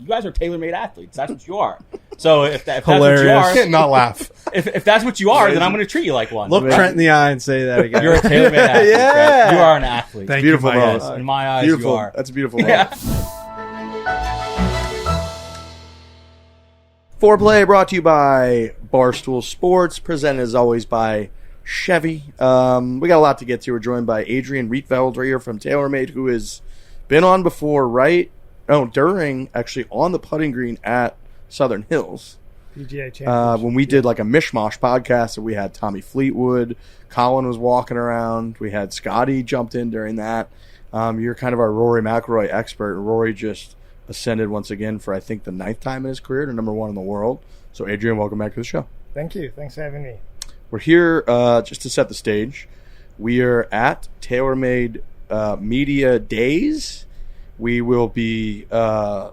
You guys are TaylorMade athletes. That's what you are. So if that's what Hilarious. you are, Can't not laugh. if that's what you are, then I'm going to treat you like one. Look Trent in the eye and say that again. You're a TaylorMade athlete. Yeah. Right? You are an athlete. Thank Beautiful you, moment. In my eyes, Beautiful. you are. That's a beautiful moment. Yeah. Foreplay brought to you by Barstool Sports, presented as always by Chevy. We got a lot to get to. We're joined by Adrian Rietveld right here from TaylorMade, who has been on before, during on the putting green at Southern Hills. PGA Championship. When we did like a mishmash podcast, we had Tommy Fleetwood, Colin was walking around, we had Scotty jumped in during that. You're kind of our Rory McIlroy expert. Rory just ascended once again for I think the 9th time in his career to number 1 in the world. So Adrian, welcome back to the show. Thank you. Thanks for having me. We're here just to set the stage. We are at TaylorMade Media Days. We will be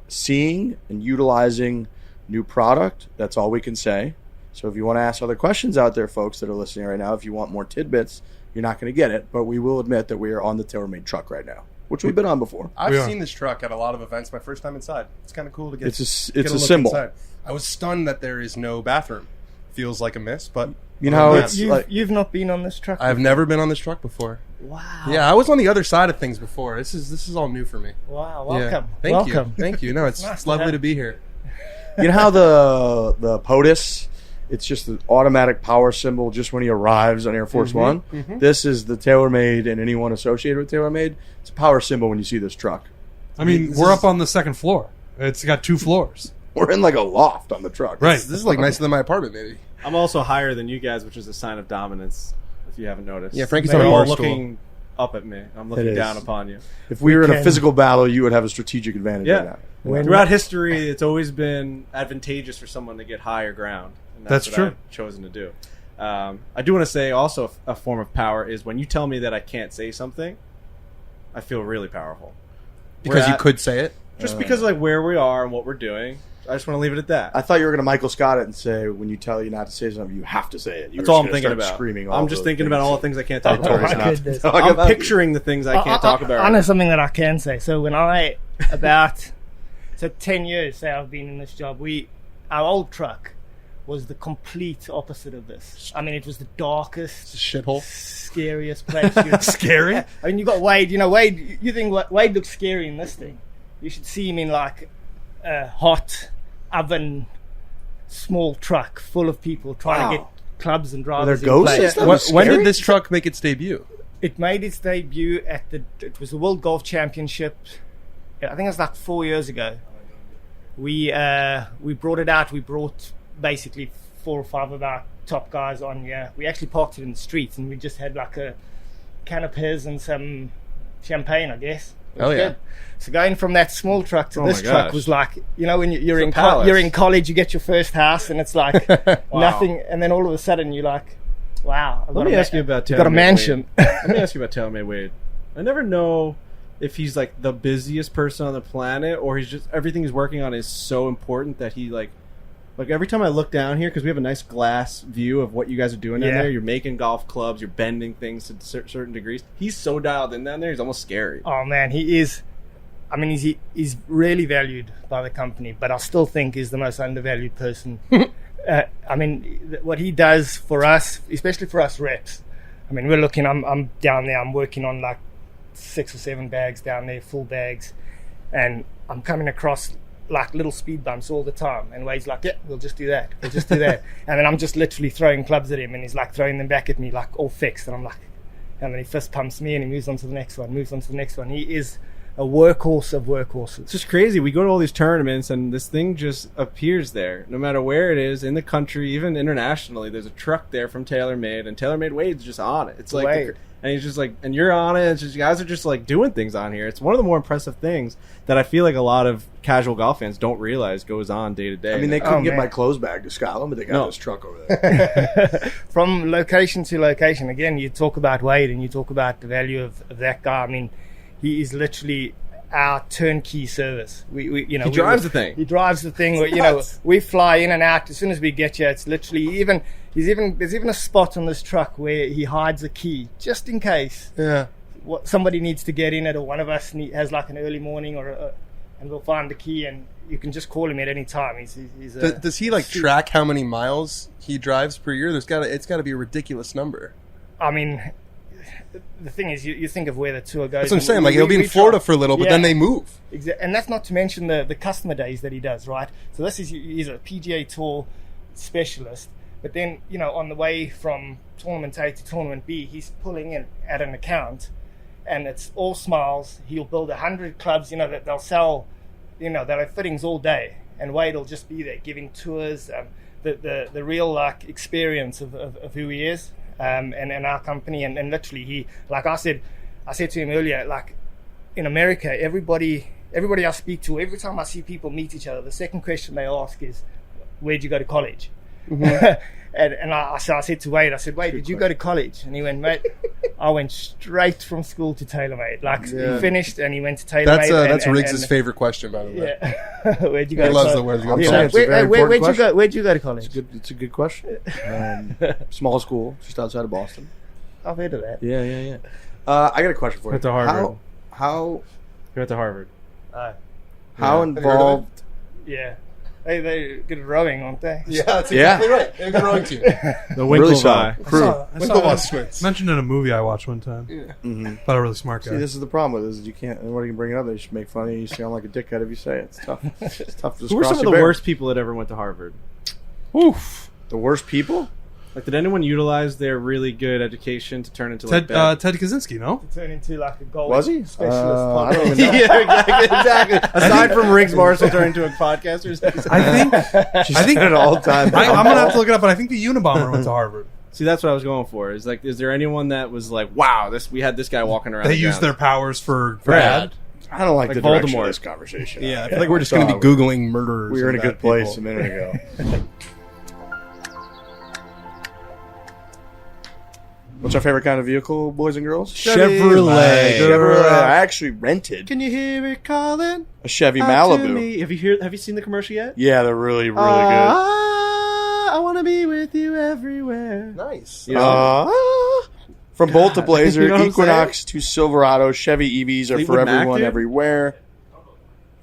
seeing and utilizing new product. That's all we can say. So if you want to ask other questions out there, folks that are listening right now, if you want more tidbits, you're not going to get it. But we will admit that we are on the TaylorMade truck right now, which we've been on before. I've seen this truck at a lot of events. My first time inside. It's kind of cool to get. It's a look symbol. inside. I was stunned that there is no bathroom. Feels like a miss, but You know, yeah. it's You've not been on this truck I've never been on this truck before. Wow. Yeah, I was on the other side of things before. This is all new for me. Wow. Yeah. Welcome. Thank Welcome. you. Thank you. No, it's Nice to lovely have- to be here. you know how the POTUS, it's just the automatic power symbol just when he arrives on Air Force One. This is the TaylorMade, and anyone associated with TaylorMade, it's a power symbol when you see this truck. I mean, we're up on the second floor. It's got 2 floors. We're in like a loft on the truck. Right. This is like nicer than my apartment, maybe. I'm also higher than you guys, which is a sign of dominance, if you haven't noticed. Yeah, Frankie's You're on a all bar stool. looking up at me. I'm It looking is. down upon you. If we were in a can- physical battle, you would have a strategic advantage right now. When- Throughout history, it's always been advantageous for someone to get higher ground. And That's what true. I've chosen to do. I do want to say also a form of power is when you tell me that I can't say something, I feel really powerful. Because We're you at- could say it. Just because of like where we are and what we're doing. I just want to leave it at that. I thought you were going to Michael Scott it and say, when you tell you not to say something, you have to say it. You That's were all I'm just gonna thinking start about. Screaming I'm just thinking about all the things I can't talk Oh, about. my right now. goodness. Talk I'm about- picturing the things I can't talk about. I know something that I can say. So when I, about 10 years, say I've been in this job, our old truck was the complete opposite of this. I mean, it was the darkest, It's a shithole. scariest place. Scary? I mean, you got Wade. You know, Wade, you think Wade looks scary in this thing. You should see him in like a hot oven, small truck full of people trying to get clubs and drivers there in ghosts? place. That When, was when scary. did this truck make its debut? It made its debut it was the World Golf Championship. I think it was like 4 years ago. We brought it out. We brought basically 4 or 5 of our top guys on here. We actually parked it in the streets, and we just had like a can of Pez and some champagne, I guess. It was Oh, yeah. good. So going from that small truck to Oh this my truck gosh. was like, you know, when you're It's a in palace. you're in college, you get your first house, and it's like nothing, and then all of a sudden you're like, wow. Let me ask you about got a TaylorMade mansion. Wade. Let me ask you about TaylorMade Wade. I never know if he's like the busiest person on the planet, or he's just everything he's working on is so important that he like every time I look down here, because we have a nice glass view of what you guys are doing down Yeah. there. You're making golf clubs, you're bending things to certain degrees. He's so dialed in down there. He's almost scary. Oh man, he is. I mean, he's really valued by the company, but I still think he's the most undervalued person. I mean, what he does for us, especially for us reps. I mean, we're looking. I'm down there. I'm working on like 6 or 7 bags down there, full bags, and I'm coming across like little speed bumps all the time. And Wade's like, "Yeah, we'll just do that. We'll just do that." And then I'm just literally throwing clubs at him, and he's like throwing them back at me, like all fixed. And I'm like, and then he fist pumps me, and he moves on to the next one. Moves on to the next one. He is a workhorse of workhorses. It's just crazy. We go to all these tournaments, and this thing just appears there. No matter where it is in the country, even internationally, there's a truck there from TaylorMade, and TaylorMade Wade's just on it. It's like, Wade. and he's just like, and you're on it. It's just, you guys are just like doing things on here. It's one of the more impressive things that I feel like a lot of casual golf fans don't realize goes on day to day. I mean, they couldn't get man. my clothes bag to Scotland, but they got No. this truck over there. From location to location, again, you talk about Wade and you talk about the value of that guy. I mean, he is literally our turnkey service. We you know, He drives the thing. He drives the thing. You know, we fly in and out as soon as we get here. It's literally there's even a spot on this truck where he hides a key just in case Yeah. somebody needs to get in it, or one of us has like an early morning and we'll find the key, and you can just call him at any time. He's Does he like track how many miles he drives per year? It's got to be a ridiculous number. I mean, the thing is, you think of where the tour goes. That's what I'm saying. Like he'll be in Florida for a little, but then they move. And that's not to mention the customer days that he does, right? So he's a PGA Tour specialist. But then, on the way from tournament A to tournament B, he's pulling in at an account, and it's all smiles. He'll build 100 clubs, that they'll sell, they'll have fittings all day, and Wade will just be there giving tours, the real experience of who he is, and our company, and literally he, like I said to him earlier, like in America, everybody I speak to, every time I see people meet each other, the second question they ask is, where'd you go to college? Mm-hmm. and I said to Wade, Wade, did you go to college? And he went, mate, I went straight from school to TaylorMade. He finished and he went to TaylorMade. That's Riggs' favorite question, by the way. Yeah. Where'd you go? He to loves college? the word. Where'd you go to college? It's a good question. Small school, just outside of Boston. I've heard of that. Yeah. I got a question for you. Went to Harvard. How He went to Harvard. how involved? Yeah. They're good at rowing, aren't they? Yeah, that's exactly right. They're a good rowing team. The Really Winklevi. solid crew. Winklevoss twins. Mentioned in a movie I watched one time. Yeah. Mm-hmm. But a really smart guy. See, this is the problem with this: is you can't. Anybody can bring it up. They just make fun of you. You sound like a dickhead if you say it. It's tough. It's tough to just Who were cross some of your the bear. worst people that ever went to Harvard? Oof. The worst people? Like, did anyone utilize their really good education to turn into like Ted Kaczynski, no? To turn into like a gold Was he? specialist. I don't even know. yeah, exactly. Aside from Riggs Marshall turning into a podcaster, I think At all times. I'm gonna have to look it up, but I think the Unabomber went to Harvard. see, that's what I was going for. Is there anyone that was like, wow, we had this guy walking around? They the used grounds. their powers for Brad. bad. I don't like Like the direction Voldemort. of this conversation. Yeah, I feel like we're just going to be Googling murderers. We were in a and good bad place people. a minute ago. What's our favorite kind of vehicle, boys and girls? Chevrolet. Chevrolet. I actually rented Can you hear it calling? a Chevy out to Malibu. me? Have you seen the commercial yet? Yeah, they're really, really I want to be with you everywhere. Nice. You good. know? From Bolt to Blazer, You know what I'm Equinox to Silverado, Chevy EVs are Fleetwood for Mac, everyone, dude? everywhere.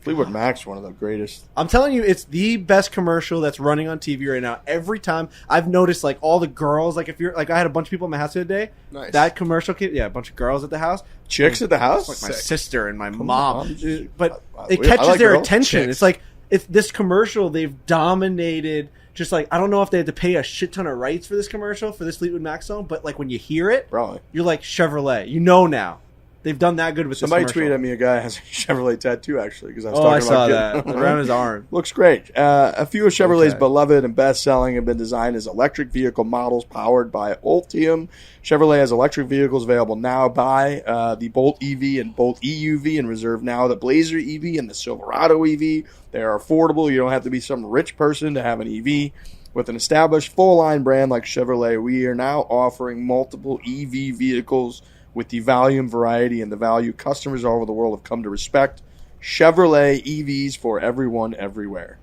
Fleetwood Mac's one of the greatest. I'm telling you, it's the best commercial that's running on TV right now. Every time I've noticed, like all the girls, like if you're like I had a bunch of people at my house the other day. Nice. That commercial came, a bunch of girls at the house. Chicks at the house? Like my sister and my Come mom. on. But I it catches like their girls. attention. Chicks. It's like it's this commercial they've dominated. Just like I don't know if they had to pay a shit ton of rights for this commercial for this Fleetwood Mac song, but like when you hear it, Probably. you're like Chevrolet. You know now. They've done that good with Somebody this commercial. tweeted at me a guy has a Chevrolet tattoo, actually, because I was Oh, I talking saw about that around his arm. Looks great. A few of Chevrolet's Okay. beloved and best-selling have been designed as electric vehicle models powered by Ultium. Chevrolet has electric vehicles available now. Buy the Bolt EV and Bolt EUV and reserve now the Blazer EV and the Silverado EV. They are affordable. You don't have to be some rich person to have an EV. With an established full-line brand like Chevrolet, we are now offering multiple EV vehicles with the volume, variety, and the value customers all over the world have come to respect. Chevrolet EVs for everyone, everywhere.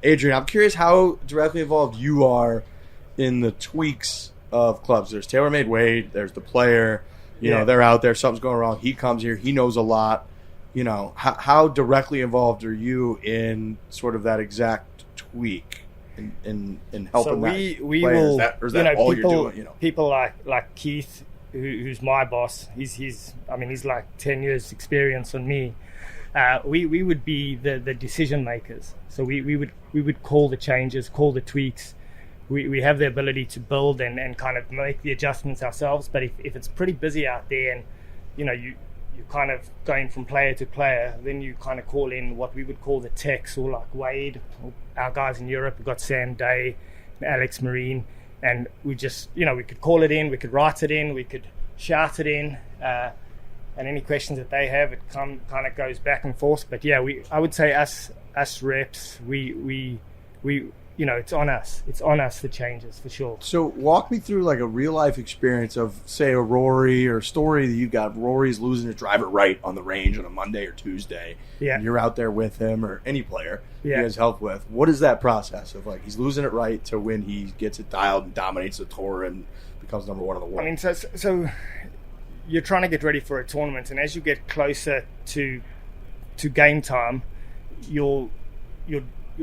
Adrian, I'm curious how directly involved you are in the tweaks of clubs. There's TaylorMade Wade, there's the player. You know, they're out there, something's going wrong. He comes here, he knows a lot. You know, how directly involved are you in sort of that exact tweak in helping So we that will, player? Is that all people, you're doing? You know, people like Keith, who's my boss. He's like 10 years experience on me. We would be the decision makers. So we would call the changes, call the tweaks. We have the ability to build and kind of make the adjustments ourselves. But if it's pretty busy out there and you're kind of going from player to player, then you kind of call in what we would call the techs, or like Wade, or our guys in Europe. We've got Sam Day, Alex Marine, and we just, we could call it in, we could write it in, we could shout it in, and any questions that they have, it kind of goes back and forth. But yeah, I would say us reps, we it's on us. It's on us, the changes, for sure. so walk me through like a real life experience of, say, a Rory or a story that you got. Rory's losing his driver right on the range on a Monday or Tuesday. Yeah. And you're out there with him, or any player Yeah. he has help with. What is that process of like he's losing it right to when he gets it dialed and dominates the tour and becomes number one in the world? I mean, so you're trying to get ready for a tournament, and as you get closer to game time, your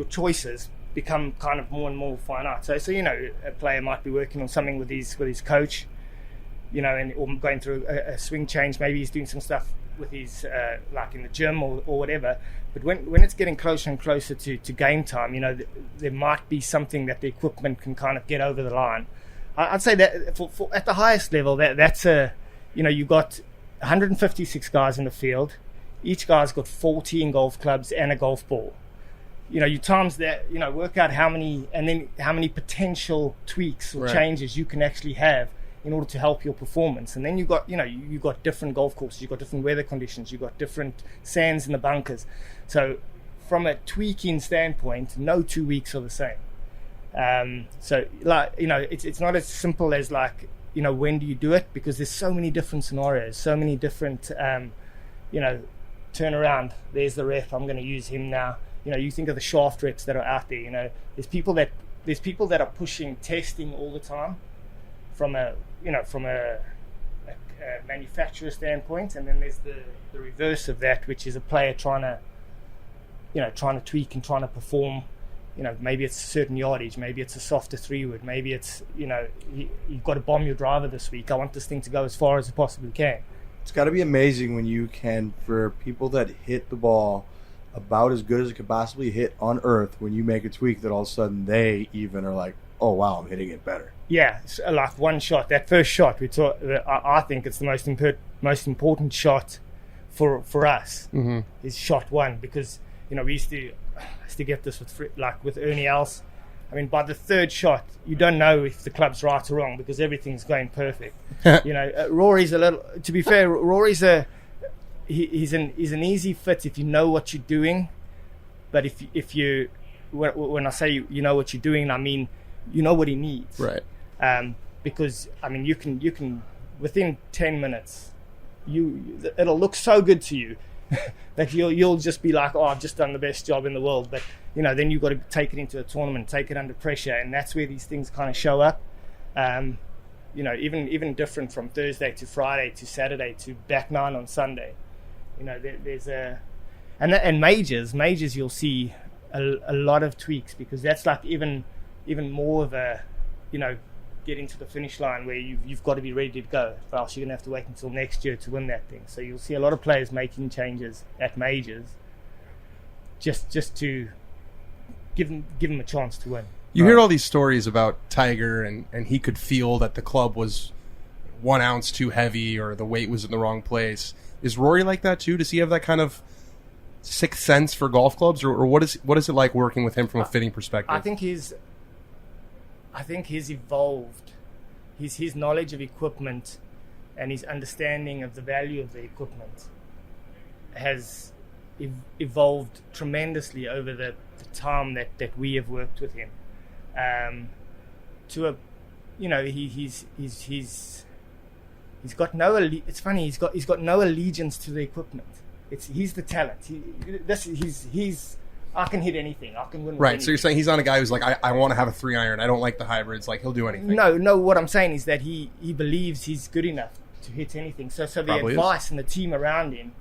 choices become kind of more and more finite. So a player might be working on something with his coach, or going through a swing change. Maybe he's doing some stuff with his like in the gym or whatever. But when it's getting closer and closer to game time, there might be something that the equipment can kind of get over the line. I'd say that for at the highest level, that's you've got 156 guys in the field. Each guy's got 14 golf clubs and a golf ball. You times that, work out how many potential tweaks or changes you can actually have in order to help your performance. And then you've got different golf courses, you've got different weather conditions, you've got different sands in the bunkers. So from a tweaking standpoint, no 2 weeks are the same. It's not as simple as when do you do it, because there's so many different scenarios, so many different, turn around, there's the rep, I'm going to use him now. You think of the shaft reps that are out there. There's people that are pushing testing all the time from a manufacturer standpoint, and then there's the reverse of that, which is a player trying to tweak and trying to perform. Maybe it's a certain yardage, maybe it's a softer 3-wood, maybe it's you've got to bomb your driver this week. I want this thing to go as far as it possibly can. It's got to be amazing when you can, for people that hit the ball about as good as it could possibly hit on earth, when you make a tweak that all of a sudden they even are like, oh wow, I'm hitting it better. Yeah, like one shot, that first shot we talk, I think it's the most important shot for us is shot one, because we used to get this with Ernie Els. I mean, by the third shot, you don't know if the club's right or wrong because everything's going perfect. Rory's a little. To be fair, Rory's he's an easy fit if you know what you're doing. But if you when I say you know what you're doing, I mean you know what he needs. Right. Because I mean you can within 10 minutes, it'll look so good to you. That you'll just be like, oh, I've just done the best job in the world. But then you've got to take it into a tournament, take it under pressure, and that's where these things kind of show up. Even different from Thursday to Friday to Saturday to back nine on Sunday. There's and majors you'll see a lot of tweaks, because that's like even more of a getting to the finish line where you've got to be ready to go, or else you're going to have to wait until next year to win that thing. So you'll see a lot of players making changes at majors just to give them a chance to win. You hear all these stories about Tiger, and he could feel that the club was 1 ounce too heavy or the weight was in the wrong place. Is Rory like that too? Does he have that kind of sixth sense for golf clubs, or what is it like working with him from a fitting perspective? I think he's evolved. His knowledge of equipment and his understanding of the value of the equipment has evolved tremendously over the time that we have worked with him. He's got no. It's funny. He's got no allegiance to the equipment. He's the talent. He's. I can hit anything. I can win. Right. So you're saying he's not a guy who's like, I want to have a 3-iron. I don't like the hybrids. Like, he'll do anything. No. What I'm saying is that he believes he's good enough to hit anything. So the probably advice and the team around him,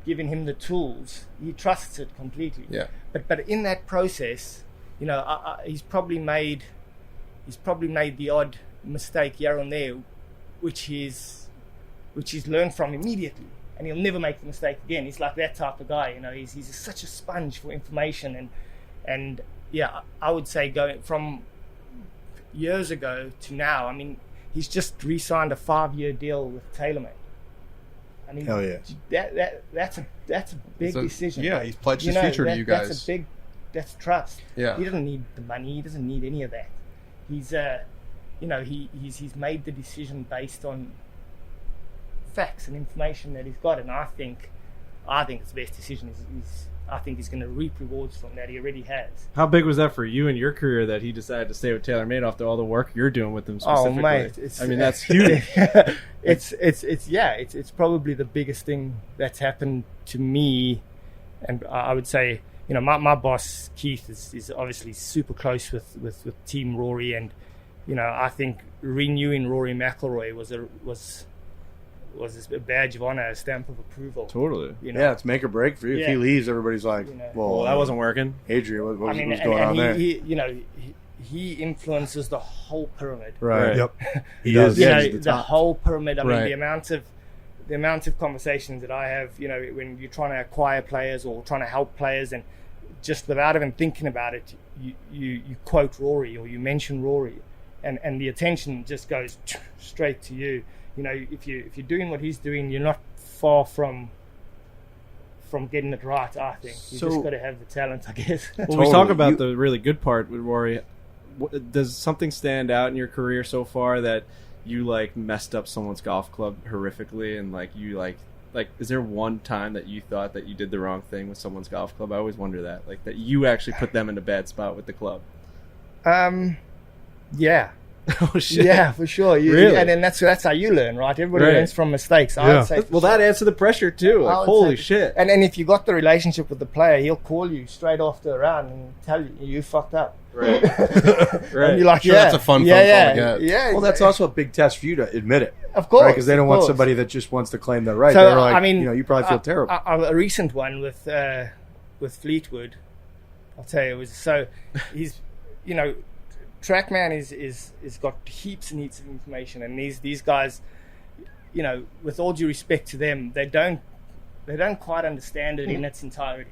giving him the tools, he trusts it completely. Yeah. But in that process, he's probably made the odd mistake here and there, which he's learned from immediately. And he'll never make the mistake again. He's like that type of guy, He's such a sponge for information, and yeah, I would say going from years ago to now. I mean, he's just re-signed a 5-year deal with TaylorMade. I mean, hell yeah, that's a big decision. Yeah, he's pledged his future to you guys. That's trust. Yeah, he doesn't need the money. He doesn't need any of that. He's he's made the decision based on facts and information that he's got, and I think it's the best decision. I think he's going to reap rewards from that. He already has. How big was that for you in your career that he decided to stay with TaylorMade after all the work you're doing with him specifically? Oh mate, that's huge. It's probably the biggest thing that's happened to me, and I would say my boss Keith is obviously super close with Team Rory, and I think renewing Rory McIlroy was was a badge of honor, a stamp of approval. Totally. You know? Yeah, it's make or break for you. If Yeah. he leaves, everybody's like, You know. well, That wasn't working. Adrian, what was I mean, what's going on there? He influences the whole pyramid. Right. Yep. He does. You Yeah, know, he's the top. whole pyramid. I mean, Right. the amount of conversations that I have, when you're trying to acquire players or trying to help players, and just without even thinking about it, you quote Rory or you mention Rory, and the attention just goes straight to you. If you're doing what he's doing, you're not far from getting it right. I think you So- just got to have the talent, I guess. When we talk Totally. about the really good part with Rory, does something stand out in your career so far that you like messed up someone's golf club horrifically, and like you like is there one time that you thought that you did the wrong thing with someone's golf club? I always wonder that, like that you actually put them in a bad spot with the club. Yeah. Oh shit! Yeah, for sure. Really? And then that's how you learn, right? Everybody Right. learns from mistakes. Yeah. I'd say. Well, that adds to the pressure too. I Like, would holy say- shit! And then if you got the relationship with the player, he'll call you straight after a round and tell you fucked up. Right. And you're like, Sure, yeah, that's a fun yeah, phone call yeah, to get. yeah. Well, that's also a big test for you to admit it. of course, Because they don't of want course. somebody that just wants to claim they're right. So, They're like, I mean, you probably feel terrible. A recent one with Fleetwood, I'll tell you, it was so he's, TrackMan is got heaps and heaps of information, and these guys, with all due respect to them, they don't quite understand it in its entirety.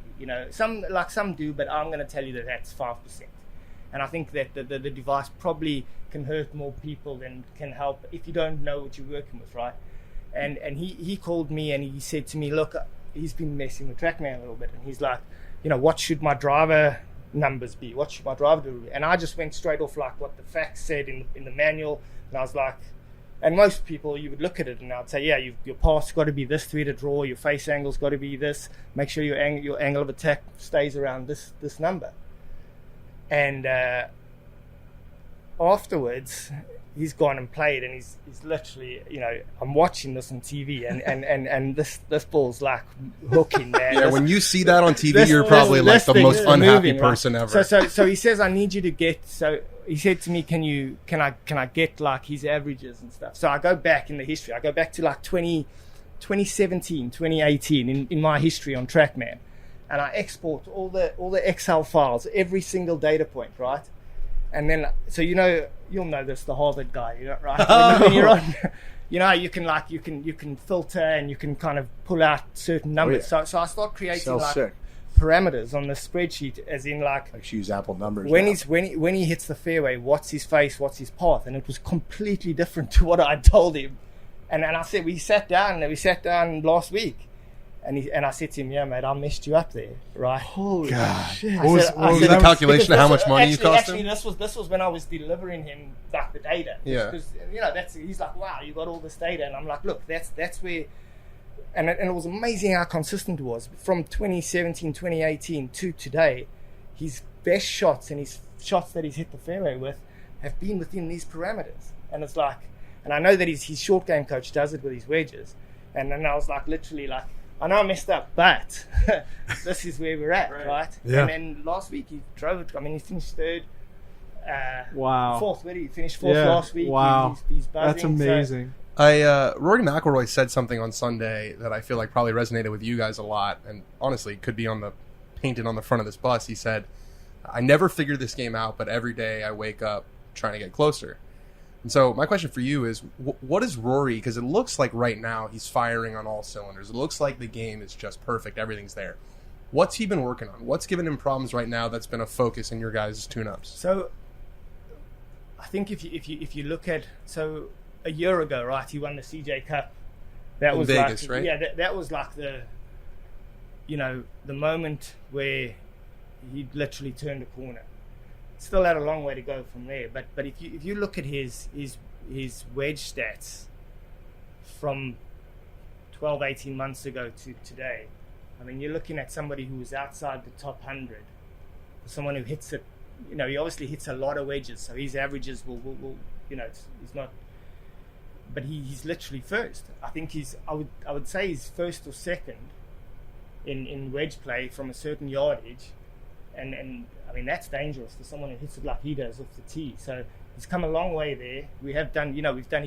Some do, but I'm going to tell you that that's 5%. And I think that the device probably can hurt more people than can help if you don't know what you're working with, right? And he called me and he said to me, look, he's been messing with TrackMan a little bit, and he's like, what should my driver numbers be? What should my driver do? And I just went straight off like what the facts said in the manual, and I was like, and most people, you would look at it and I'd say, yeah, your path's got to be this 3 to draw, your face angle's got to be this, make sure your angle of attack stays around this number. And afterwards, he's gone and played, and he's literally, I'm watching this on TV, and this ball's like hooking, man. Yeah, when you see that on TV, This- you're probably this like the thing most is unhappy moving, right? person ever. So he says, I need you to get. So he said to me, can I get like his averages and stuff? So I go back in the history. I go back to like 2017, 2018 in my history on TrackMan, and I export all the Excel files, every single data point, right? And then, so you'll know this, the Harvard guy, right? When you're on, you can filter and you can kind of pull out certain numbers. yeah. So I start creating Sounds like sick. parameters on the spreadsheet, as in like Like, use Apple numbers. when now. when he hits the fairway, what's his face, what's his path, and it was completely different to what I told him. And I said, we sat down last week. And I said to him, yeah, mate, I messed you up there, right? Holy shit! What was the that? calculation of how much money you cost actually, him? this was when I was delivering him like the data. Yeah. Because he's like, wow, you got all this data, and I'm like, look, that's where, and it was amazing how consistent it was from 2017, 2018 to today. His best shots and his shots that he's hit the fairway with have been within these parameters, and it's like, and I know that his short game coach does it with his wedges, and then I was like, literally like, I know I messed up, but this is where we're at, right? Yeah. And then last week he drove it. I mean, he finished third. Wow. Fourth. Where did he finish fourth Yeah. last week? Wow. He's buzzing. That's amazing. Rory McIlroy said something on Sunday that I feel like probably resonated with you guys a lot, and honestly could be painted on the front of this bus. He said, I never figured this game out, but every day I wake up trying to get closer. And so my question for you is, what is Rory? Because it looks like right now he's firing on all cylinders. It looks like the game is just perfect. Everything's there. What's he been working on? What's given him problems right now that's been a focus in your guys' tune-ups? So I think if you look at, so a year ago, right, he won the CJ Cup. That In was Vegas, like, right? Yeah, that was like the moment where he literally turned a corner. Still had a long way to go from there, but if you look at his wedge stats from 12-18 months ago to today, I mean, you're looking at somebody who was outside the top 100, someone who hits it. He obviously hits a lot of wedges, so his averages will he's not, but he's literally first. I think I would say he's first or second in wedge play from a certain yardage, and I mean, that's dangerous for someone who hits it like he does off the tee. So he's come a long way there. We have done, he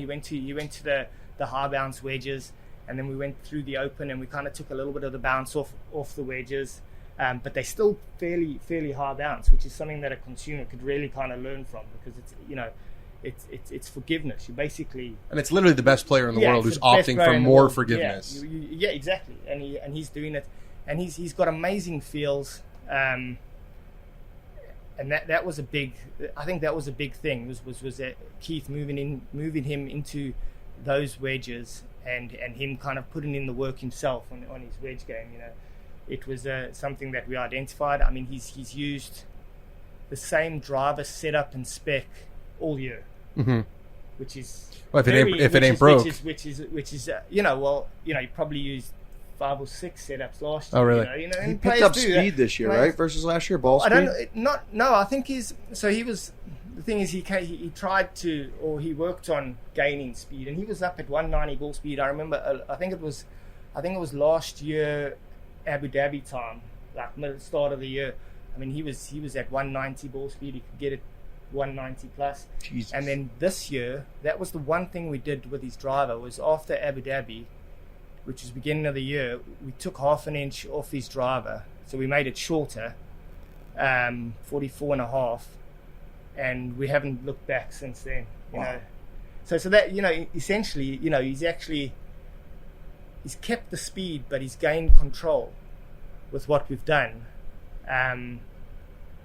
went to the high bounce wedges, and then we went through the Open, and we kind of took a little bit of the bounce off the wedges, but they're still fairly high bounce, which is something that a consumer could really kind of learn from, because it's forgiveness. You basically, and it's literally the best player in the world who's opting for more forgiveness. Yeah, exactly, and he's doing it, and he's got amazing feels. And that was a big. I think that was a big thing. Was that Keith moving him into those wedges, and him kind of putting in the work himself on his wedge game. It was something that we identified. I mean, he's used the same driver setup and spec all year, which is if it ain't broke, which is you probably used 5 or 6 setups last year. Oh, really? And he picked up speed this year, right? Versus last year, ball speed. I think he was. The thing is, he tried to, or he worked on gaining speed, and he was up at 190 ball speed. I remember. I think it was last year, Abu Dhabi time, like start of the year. I mean, he was at 190 ball speed. He could get it 190 plus. Jesus. And then this year, that was the one thing we did with his driver, was after Abu Dhabi, which is beginning of the year, we took half an inch off his driver, so we made it shorter, 44.5, and we haven't looked back since then. You know, so that essentially, he's kept the speed, but he's gained control with what we've done, and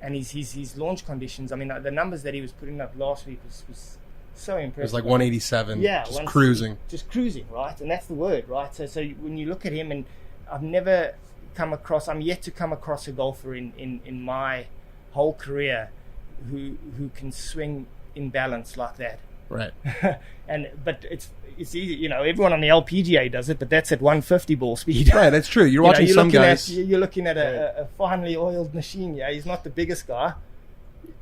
his launch conditions. I mean, the numbers that he was putting up last week was so impressive. It was like 187. Yeah, just cruising, right? And that's the word, right? So when you look at him, and I'm yet to come across a golfer in my whole career who can swing in balance like that. Right. But it's easy, everyone on the LPGA does it, but that's at 150 ball speed. Right, that's true. You're watching some guys. You're looking at a finely oiled machine. Yeah, he's not the biggest guy.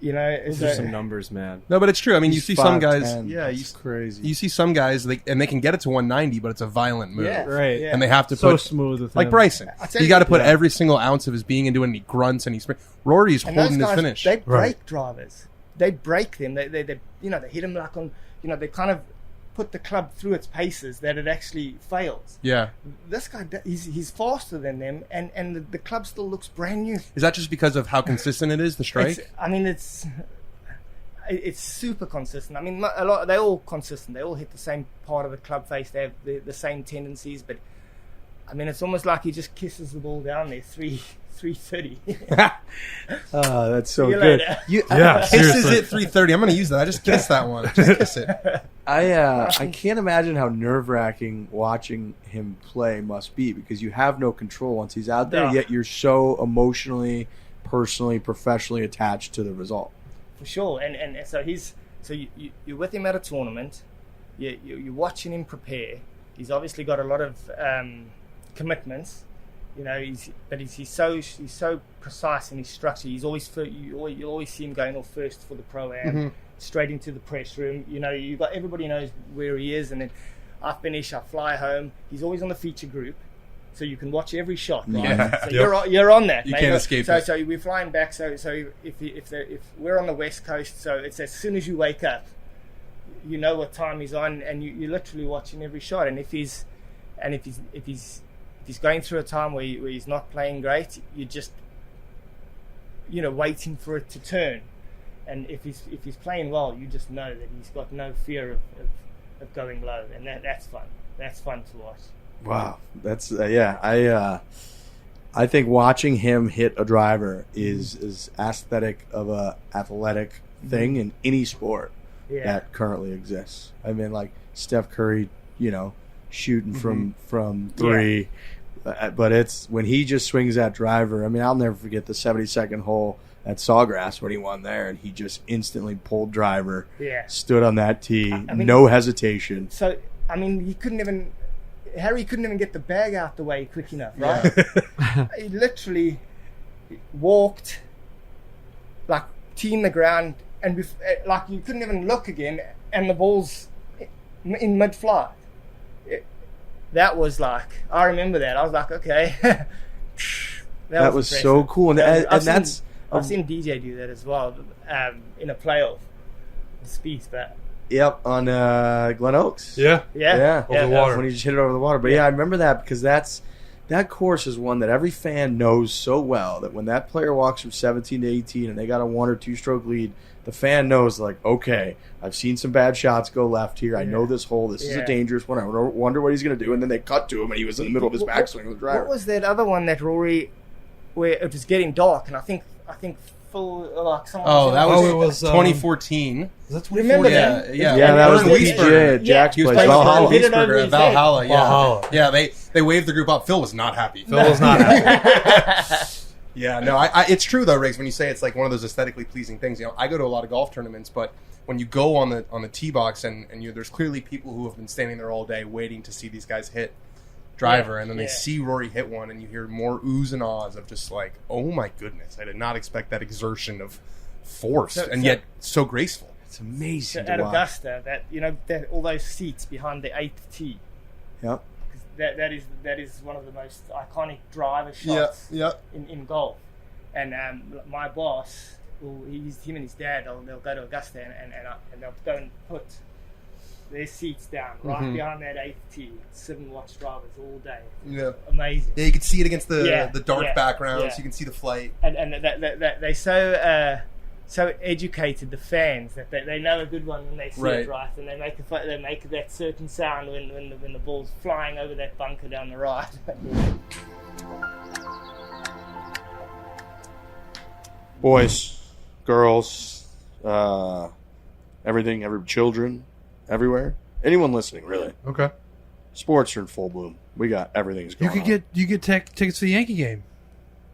Those are some numbers, man. No, but it's true. I mean, you see some guys. 5'10". Yeah, That's crazy. You see some guys, they can get it to 190, but it's a violent move. Yeah, right. Yeah. And they have to so put smooth with like him. Bryson. tell You you- got to put Yeah. every single ounce of his being into it, and he grunts and Rory's And those holding his guys, finish. they break Right. drivers. They break them. They hit them like on. They kind of put the club through its paces that it actually fails. Yeah. This guy, he's faster than them, and the club still looks brand new. Is that just because of how consistent it is, the strike? It's super consistent. I mean, they're all consistent. They all hit the same part of the club face. They have the same tendencies, but I mean, it's almost like he just kisses the ball down there, 330. Oh, that's so See you good. later. Yeah, Kisses seriously. it 330. I'm going to use that. I just kissed that one. Just kiss it. I can't imagine how nerve-wracking watching him play must be, because you have no control once he's out there, No. yet you're so emotionally, personally, professionally attached to the result. For sure, and so you're with him at a tournament. You're watching him prepare. He's obviously got a lot of commitments. He's so precise in his structure. He's always you always see him going off first for the pro-am, straight into the press room. You've got everybody knows where he is, and then I finish, I fly home. He's always on the feature group, so you can watch every shot. Right? Yeah. So Yep. you're on that. You mate. can't escape So it. so we're flying back. So if we're on the West Coast, so it's as soon as you wake up, you know what time he's on, and you're literally watching every shot. And if he's going through a time where he's not playing great, you're just waiting for it to turn. And if he's playing well, you just know that he's got no fear of going low, and that's fun. That's fun to watch. Wow, that's I think watching him hit a driver is as aesthetic of a athletic thing in any sport Yeah. that currently exists. I mean, like Steph Curry, shooting from three, but it's when he just swings that driver. I mean, I'll never forget the 72nd hole at Sawgrass when he won there, and he just instantly pulled driver, Yeah. stood on that tee, I mean- no hesitation. So I mean, Harry couldn't even get the bag out the way quick enough, right? He literally walked, like teeing the ground, and like you couldn't even look again, and the ball's in mid-flight. That was like, I remember that. I was like, okay. That was impressive. so cool, and I've seen DJ do that as well in a playoff, Spieth, but Yep, on Glen Oaks. Yeah. Yeah. Over the water. When he just hit it over the water. But yeah, I remember that because that course is one that every fan knows so well that when that player walks from 17 to 18 and they got a 1 or 2 stroke lead, the fan knows, like, okay, I've seen some bad shots go left here. I know this hole. This is a dangerous one. I wonder what he's going to do. And then they cut to him, and he was in the middle of his backswing with the driver. What was that other one that Rory, where it was getting dark, and I think Phil, like someone. Oh, that was, it was 2014. That's Remember that? Yeah. Yeah, that was the Leesburg. PGA. Jack's He was place. playing Valhalla. Hit it over Leesburg his at head. Valhalla. Yeah, Valhalla. yeah. They waved the group up. Phil was not happy. Phil was not happy. Yeah, no, it's true though, Riggs. When you say it's like one of those aesthetically pleasing things, I go to a lot of golf tournaments, but when you go on the tee box and there's clearly people who have been standing there all day waiting to see these guys hit driver, and then they see Rory hit one, and you hear more oohs and ahs of just like, oh my goodness, I did not expect that exertion of force, yet so graceful. It's amazing At to watch. Augusta, that all those seats behind the 8th tee. Yep. That is one of the most iconic driver shots in golf. And my boss, him and his dad, they'll go to Augusta and they'll go and put their seats down right behind that 8th tee, sit and watch drivers all day. Yeah, Amazing. Yeah, you can see it against the dark background, yeah. so you can see the flight. And they so educated, the fans, that they know a good one when they see it, right? And they make that certain sound when the ball's flying over that bunker down the right. Boys, girls, everything, children, everywhere. Anyone listening, really. Okay. Sports are in full bloom. We got everything's going on. You could take tickets to the Yankee game.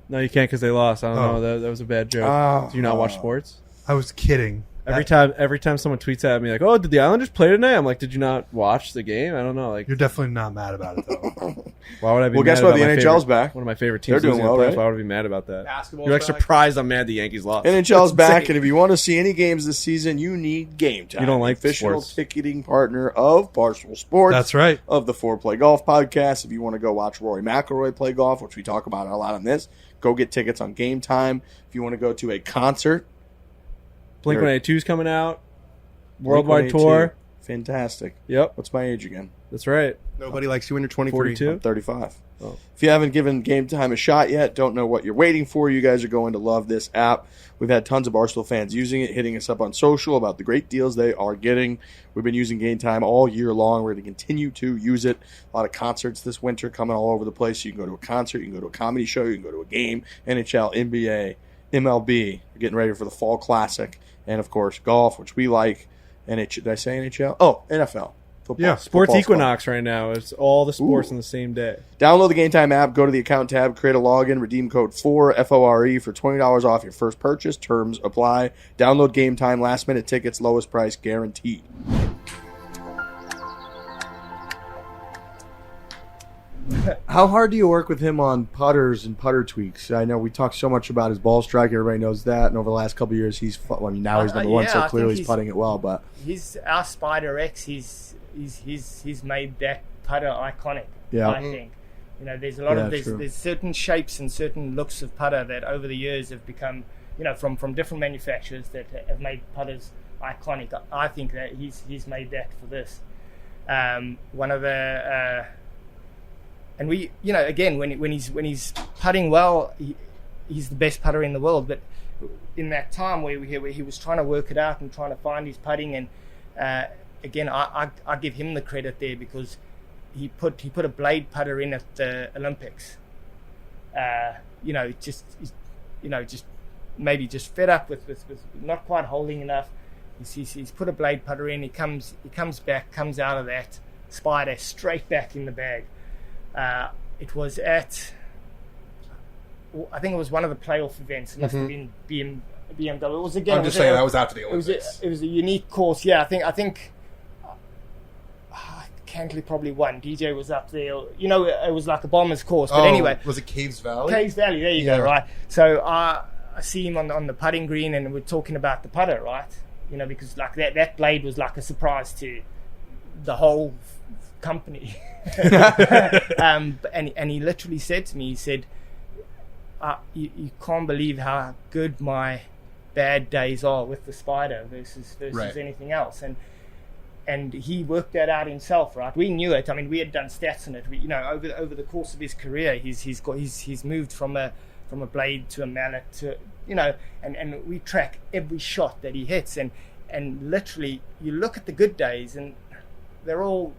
No, you can't because they lost. I don't know. That was a bad joke. Do you not watch sports? I was kidding. Every time someone tweets at me like, "Oh, did the Islanders play tonight?" I'm like, "Did you not watch the game?" I don't know. Like, You're definitely not mad about it, though. why would I be? Well, mad guess what? about The my NHL's favorite- back. One of my favorite teams. They're doing losing in the well, playoffs. right? Why would I be mad about that? Basketball's You're like back. surprised I'm mad the Yankees lost. NHL's back, insane. and if you want to see any games this season, you need Game Time. You don't like official sports. ticketing partner of Barstool Sports. That's right. Of the Fore Play Golf podcast. If you want to go watch Rory McIlroy play golf, which we talk about a lot on this, go get tickets on Game Time. If you want to go to a concert, Blink-182's coming out. Worldwide Blink-182. tour. Fantastic. Yep, What's my age again? that's right. Nobody likes you when you're 23. 42? I'm 35. Oh. If you haven't given Game Time a shot yet, don't know what you're waiting for, you guys are going to love this app. We've had tons of Barstool fans using it, hitting us up on social about the great deals they are getting. We've been using Game Time all year long. We're going to continue to use it. A lot of concerts this winter coming all over the place. You can go to a concert, you can go to a comedy show, you can go to a game, NHL, NBA, MLB. We're getting ready for the Fall Classic. And, of course, golf, which we like. Did I say NHL? Oh, NFL. Football. Yeah, Sports Football's fun. Equinox right now. It's all the sports on the same day. Download the Game Time app, go to the account tab, create a login, redeem code FORE, F-O-R-E, for $20 off your first purchase. Terms apply. Download Game Time, last minute tickets, lowest price guaranteed. How hard do you work with him on putters and putter tweaks? I know we talk so much about his ball strike. Everybody knows that. And over the last couple of years, now he's number one, so I clearly think he's putting it well. But our Spider X, he's made that putter iconic. Yeah. I think. You know, there's a lot of true. there's certain shapes and certain looks of putter that over the years have become, from different manufacturers that have made putters iconic. I think that he's made that for this. One of the and we, again, when he's putting well, he's the best putter in the world. But in that time where he was trying to work it out and trying to find his putting, and again, I give him the credit there because he put a blade putter in at the Olympics. Just maybe just fed up with not quite holding enough. He's put a blade putter in. He comes out of that Spider straight back in the bag. It was at, I think it was one of the playoff events. It must have been BMW. It was again. I'm just saying that was after the Olympics. It was a unique course. Yeah, I think Cantley probably won. DJ was up there. It was like a bomber's course. But anyway, was it Caves Valley? Caves Valley. There you go. Right. So I see him on the putting green, and we're talking about the putter, right? Because like that blade was like a surprise to the whole company. And he literally said to me, he said, you can't believe how good my bad days are with the Spider versus right. anything else. And and he worked that out himself, right? We knew it. I mean, we had done stats on it. We, over the course of his career, he's moved from a blade to a mallet to, and we track every shot that he hits, and literally you look at the good days and they're all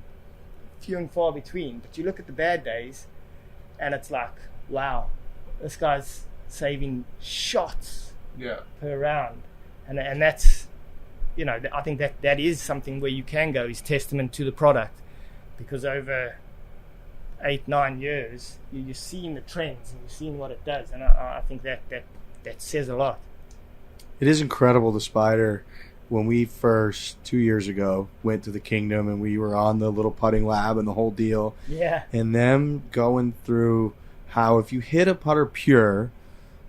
few and far between, but you look at the bad days and it's like, wow, this guy's saving shots per round, and that's, I think that is something where you can go, is testament to the product, because over 8-9 years you're seeing the trends and you're seeing what it does, and I think that says a lot. It is incredible, the Spider. When we first 2 years ago went to the Kingdom and we were on the little putting lab and the whole deal, and them going through how if you hit a putter pure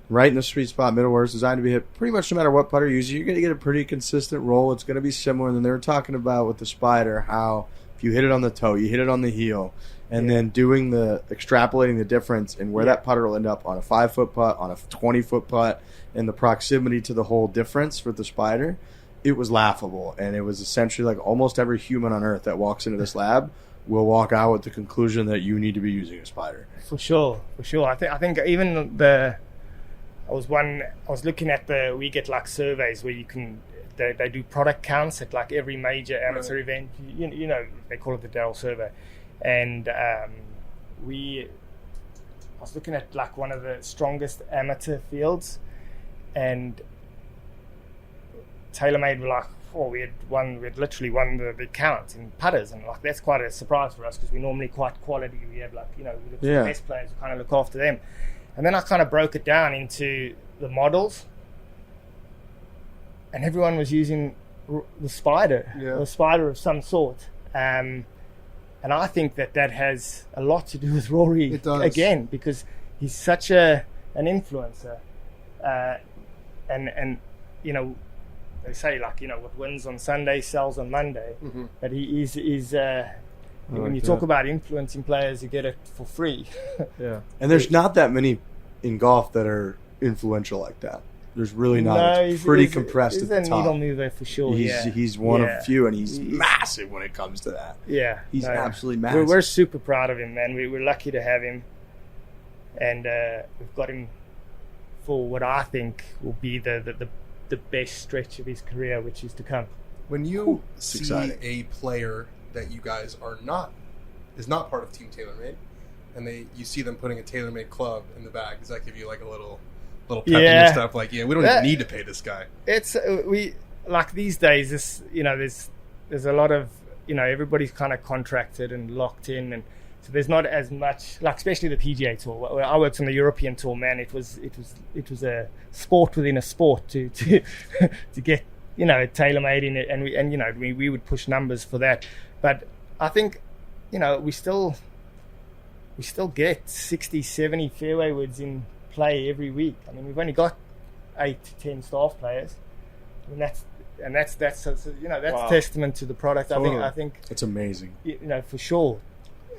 right in the sweet spot, middle where it's designed to be hit, pretty much no matter what putter you use, you're going to get a pretty consistent roll. It's going to be similar. And then they were talking about with the Spider how if you hit it on the toe, you hit it on the heel, and then doing the extrapolating the difference in where that putter will end up on a 5-foot putt, on a 20-foot putt, and the proximity to the hole difference with the Spider. It was laughable, and it was essentially like almost every human on earth that walks into this lab will walk out with the conclusion that you need to be using a Spider. For sure. I think even I was looking at we get like surveys where you can, they do product counts at like every major amateur event. They call it the Darrell survey, and I was looking at like one of the strongest amateur fields, and TaylorMade were like, we had literally won the count in putters, and like that's quite a surprise for us because we're normally quite quality. We have like, we look for the best players, we kind of look after them. And then I kind of broke it down into the models, and everyone was using the Spider, a Spider of some sort. And I think that has a lot to do with Rory again, because he's such an influencer, and they say like, what wins on Sunday sells on Monday, but he is when you talk about influencing players, you get it for free. And there's not that many in golf that are influential like that. There's really not. No, it's pretty compressed he's at the top. He's a needle mover for sure. He's one of few, and he's massive when it comes to that. Yeah, he's absolutely massive. We're super proud of him, man. We're lucky to have him, and we've got him for what I think will be the best stretch of his career, which is to come. When you see a player that you guys is not part of Team TaylorMade, and you see them putting a TaylorMade club in the bag, does that give you like a little pep in your stuff? Like, we don't even need to pay this guy. It's we like these days. This there's a lot of everybody's kind of contracted and locked in, and so there's not as much, like especially the PGA Tour. Where I worked on the European Tour, man. It was a sport within a sport to get TaylorMade in it, and we would push numbers for that. But I think we still get 60, 70 fairway woods in play every week. I mean, we've only got 8 to 10 staff players, and that's testament to the product. Totally. I think it's amazing. For sure.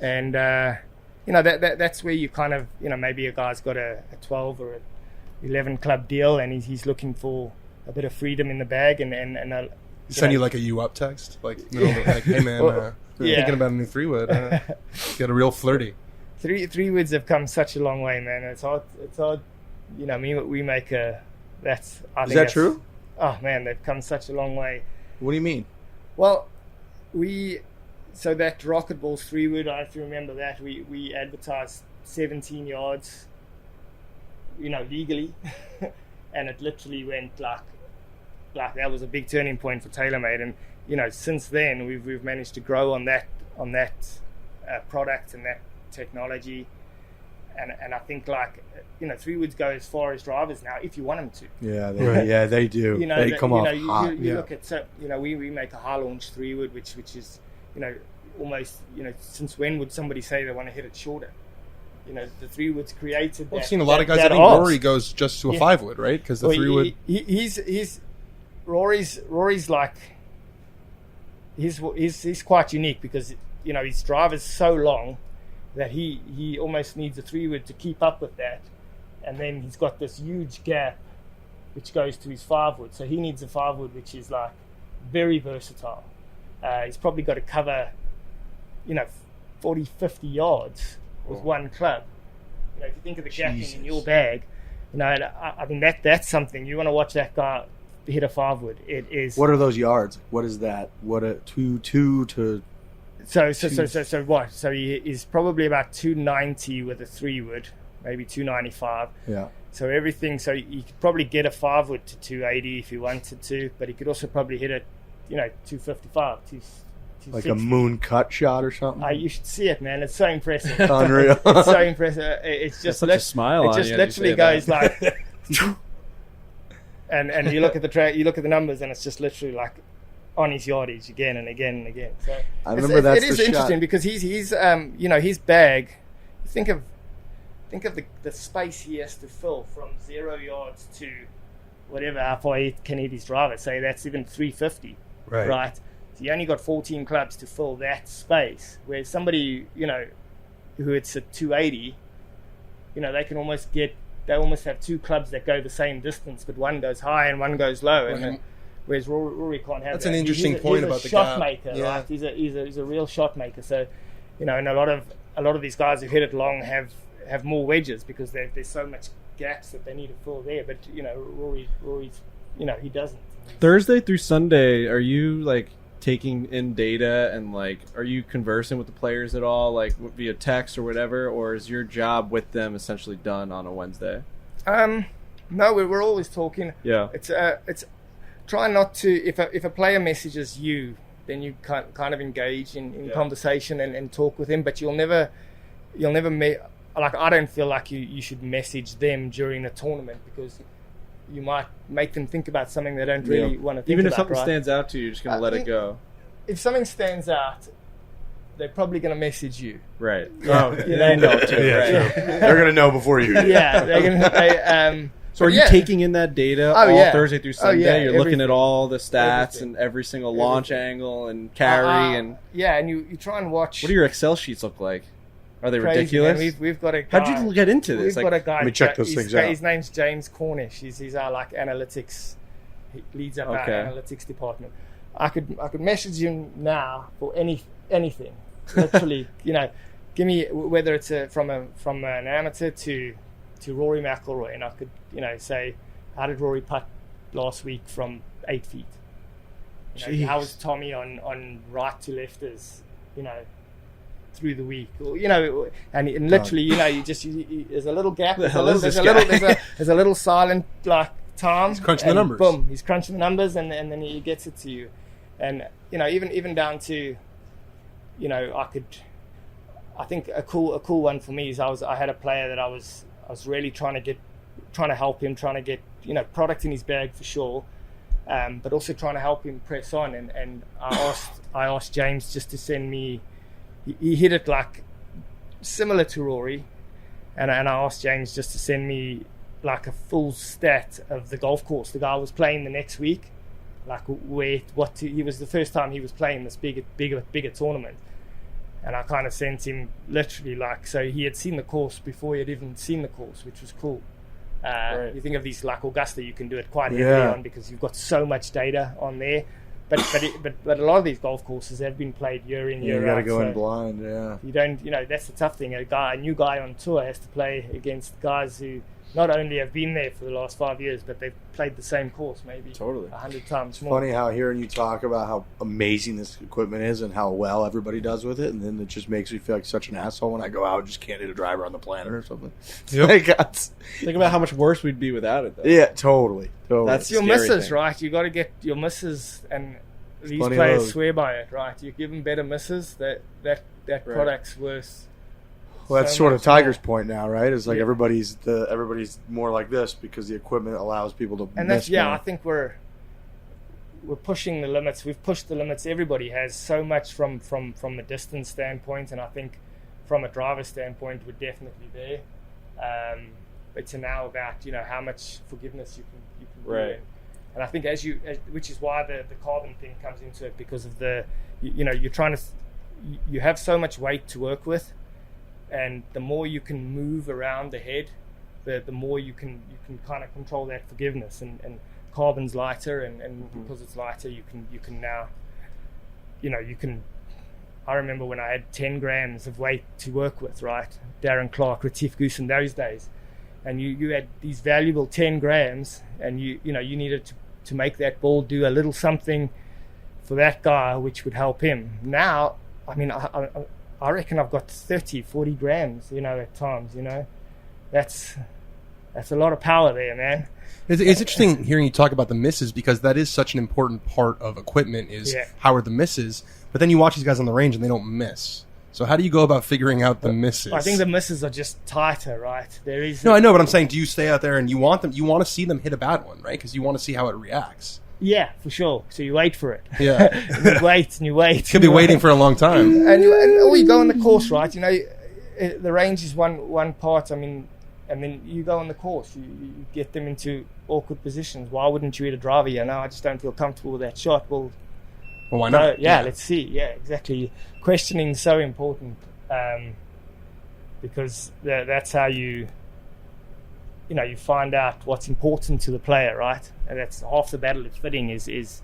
And that's where you kind of maybe a guy's got a 12 or a 11 club deal, and he's looking for a bit of freedom in the bag, and send you like a you up text, like hey man, thinking about a new 3-wood. Get a real flirty. 3-woods have come such a long way, man. It's hard. We make a. Is that true? Oh man, they've come such a long way. What do you mean? Well, so that Rocket Balls 3-wood, I have to remember that we advertised 17 yards, legally, and it literally went like that was a big turning point for TaylorMade, and since then we've managed to grow on that product and that technology, and I think 3-woods go as far as drivers now if you want them to. Yeah, they do. They come off hot. You look at we make a high launch 3-wood, which is almost since when would somebody say they want to hit it shorter? The 3-wood's created. I've seen a lot of guys. I think Rory goes just to a 5-wood, right? Because the 3-wood. He's Rory's like he's quite unique because his drive is so long that he almost needs a 3-wood to keep up with that, and then he's got this huge gap which goes to his 5-wood, so he needs a 5-wood which is like very versatile. he's probably got to cover, 40, 50 yards with one club. If you think of the gapping in your bag, I mean that's something you want to watch that guy hit a 5-wood. It is. What are those yards? What is that? What a 2 to. So what? So he is probably about 290 with a 3-wood, maybe 295. Yeah. So everything. So he could probably get a 5-wood to 280 if he wanted to, but he could also probably hit it, 255, 260. Like a moon cut shot or something. You should see it, man. It's so impressive. Unreal. It's so impressive. It's just such a smile. It just literally goes like. And you look at the numbers, and it's just literally like on his yardage again and again and again. So I remember that's it is the interesting shot. because he's his bag. Think of the space he has to fill from 0 yards to whatever how far he can hit his driver. Say that's even 350, right? So you only got 14 clubs to fill that space. Where somebody who hits at 280, they can almost get. They almost have 2 clubs that go the same distance, but one goes high and one goes low. And whereas Rory can't have That's that. an interesting point about the shot gap. maker, Yeah. right? He's a real shot maker. So, and a lot of these guys who hit it long have more wedges because there's so much gaps that they need to fill there. But Rory's he doesn't. Thursday through Sunday, are you like taking in data and like are you conversing with the players at all, like via text or whatever, or is your job with them essentially done on a Wednesday? No, we're always talking. Yeah. It's try not to if a player messages you, then you kind of engage in conversation and talk with him, but you'll never like I don't feel like you should message them during the tournament because you might make them think about something they don't really want to think Even about. if something right? stands out to you, you're just gonna let it go. If something stands out, they're probably going to message you. Right. Yeah, They know too. Right. They're gonna know before you do. Yeah, they're going to. So are you taking in that data all Thursday through Sunday? yeah, You're looking everything. at all the stats Everything. and every single launch angle and carry and and you try and watch. what do your Excel sheets look like? Are they crazy, ridiculous? man. We've got a guy. How'd you get into this? We've got a guy. let me check those things out. His name's James Cornish. He's our analytics. He leads up our analytics department. I could message him now for anything. Literally, give me whether it's from an amateur to Rory McIlroy, and I could say, how did Rory putt last week from 8 feet? How was Tommy on right to lefters? Through the week, or and literally, there's a little gap. There's a little silent time. He's crunching the numbers. Boom, he's crunching the numbers, and then he gets it to you. And even down to, I think a cool one for me is I had a player that I was really trying to help him, trying to get product in his bag for sure, but also trying to help him press on. And I asked James just to send me. He hit it like similar to Rory, and I asked James just to send me like a full stat of the golf course the guy was playing the next week, like he was the first time he was playing this bigger tournament, and I kind of sent him literally so he had seen the course before he had even seen the course, which was cool. Right. You think of these like Augusta, you can do it quite heavily on because you've got so much data on there. But a lot of these golf courses have been played year in, year out. You got to go in blind, yeah. You don't, that's the tough thing. A new guy on tour has to play against guys who not only have been there for the last 5 years, but they've played the same course maybe Totally. 100 times more. Funny how hearing you talk about how amazing this equipment is and how well everybody does with it, and then it just makes me feel like such an asshole when I go out and just can't hit a driver on the planet or something. Yep. Think about how much worse we'd be without it, though. Yeah, totally. That's your scary misses, thing. right? You got to get your misses, and these Funny players how- swear by it, right? You give them better misses, that product's worse. Well, that's so sort of much Tiger's point now, right? It's like Yeah. everybody's more like this because the equipment allows people to And miss that's more. I think we're pushing the limits. We've pushed the limits. Everybody has so much from a distance standpoint, and I think from a driver standpoint, we're definitely there. It's now about how much forgiveness you can do. Right. And I think which is why the carbon thing comes into it, because of you're trying to you have so much weight to work with, and the more you can move around the head, the more you can kind of control that forgiveness, and carbon's lighter, and because it's lighter, you can now you can. I remember when I had 10 grams of weight to work with, right? Darren Clark, Retief Goose in those days. And you had these valuable 10 grams, and you needed to make that ball do a little something for that guy, which would help him. Now, I mean, I reckon I've got 30, 40 grams, at times, That's a lot of power there, man. It's interesting hearing you talk about the misses, because that is such an important part of equipment is how are the misses. But then you watch these guys on the range and they don't miss. So how do you go about figuring out the misses? I think the misses are just tighter, right? There is I know, but I'm saying, do you stay out there and you want to see them hit a bad one, right? Because you want to see how it reacts. Yeah, for sure. So you wait for it. Yeah. You wait and you wait. Could be waiting for a long time. And you go on the course, right? The range is one part. I mean, and then you go on the course. You get them into awkward positions. Why wouldn't you hit a driver here? No, I just don't feel comfortable with that shot. Well, why not? Let's see. Yeah, exactly. Questioning is so important because that's how you find out what's important to the player, right? And that's half the battle of fitting is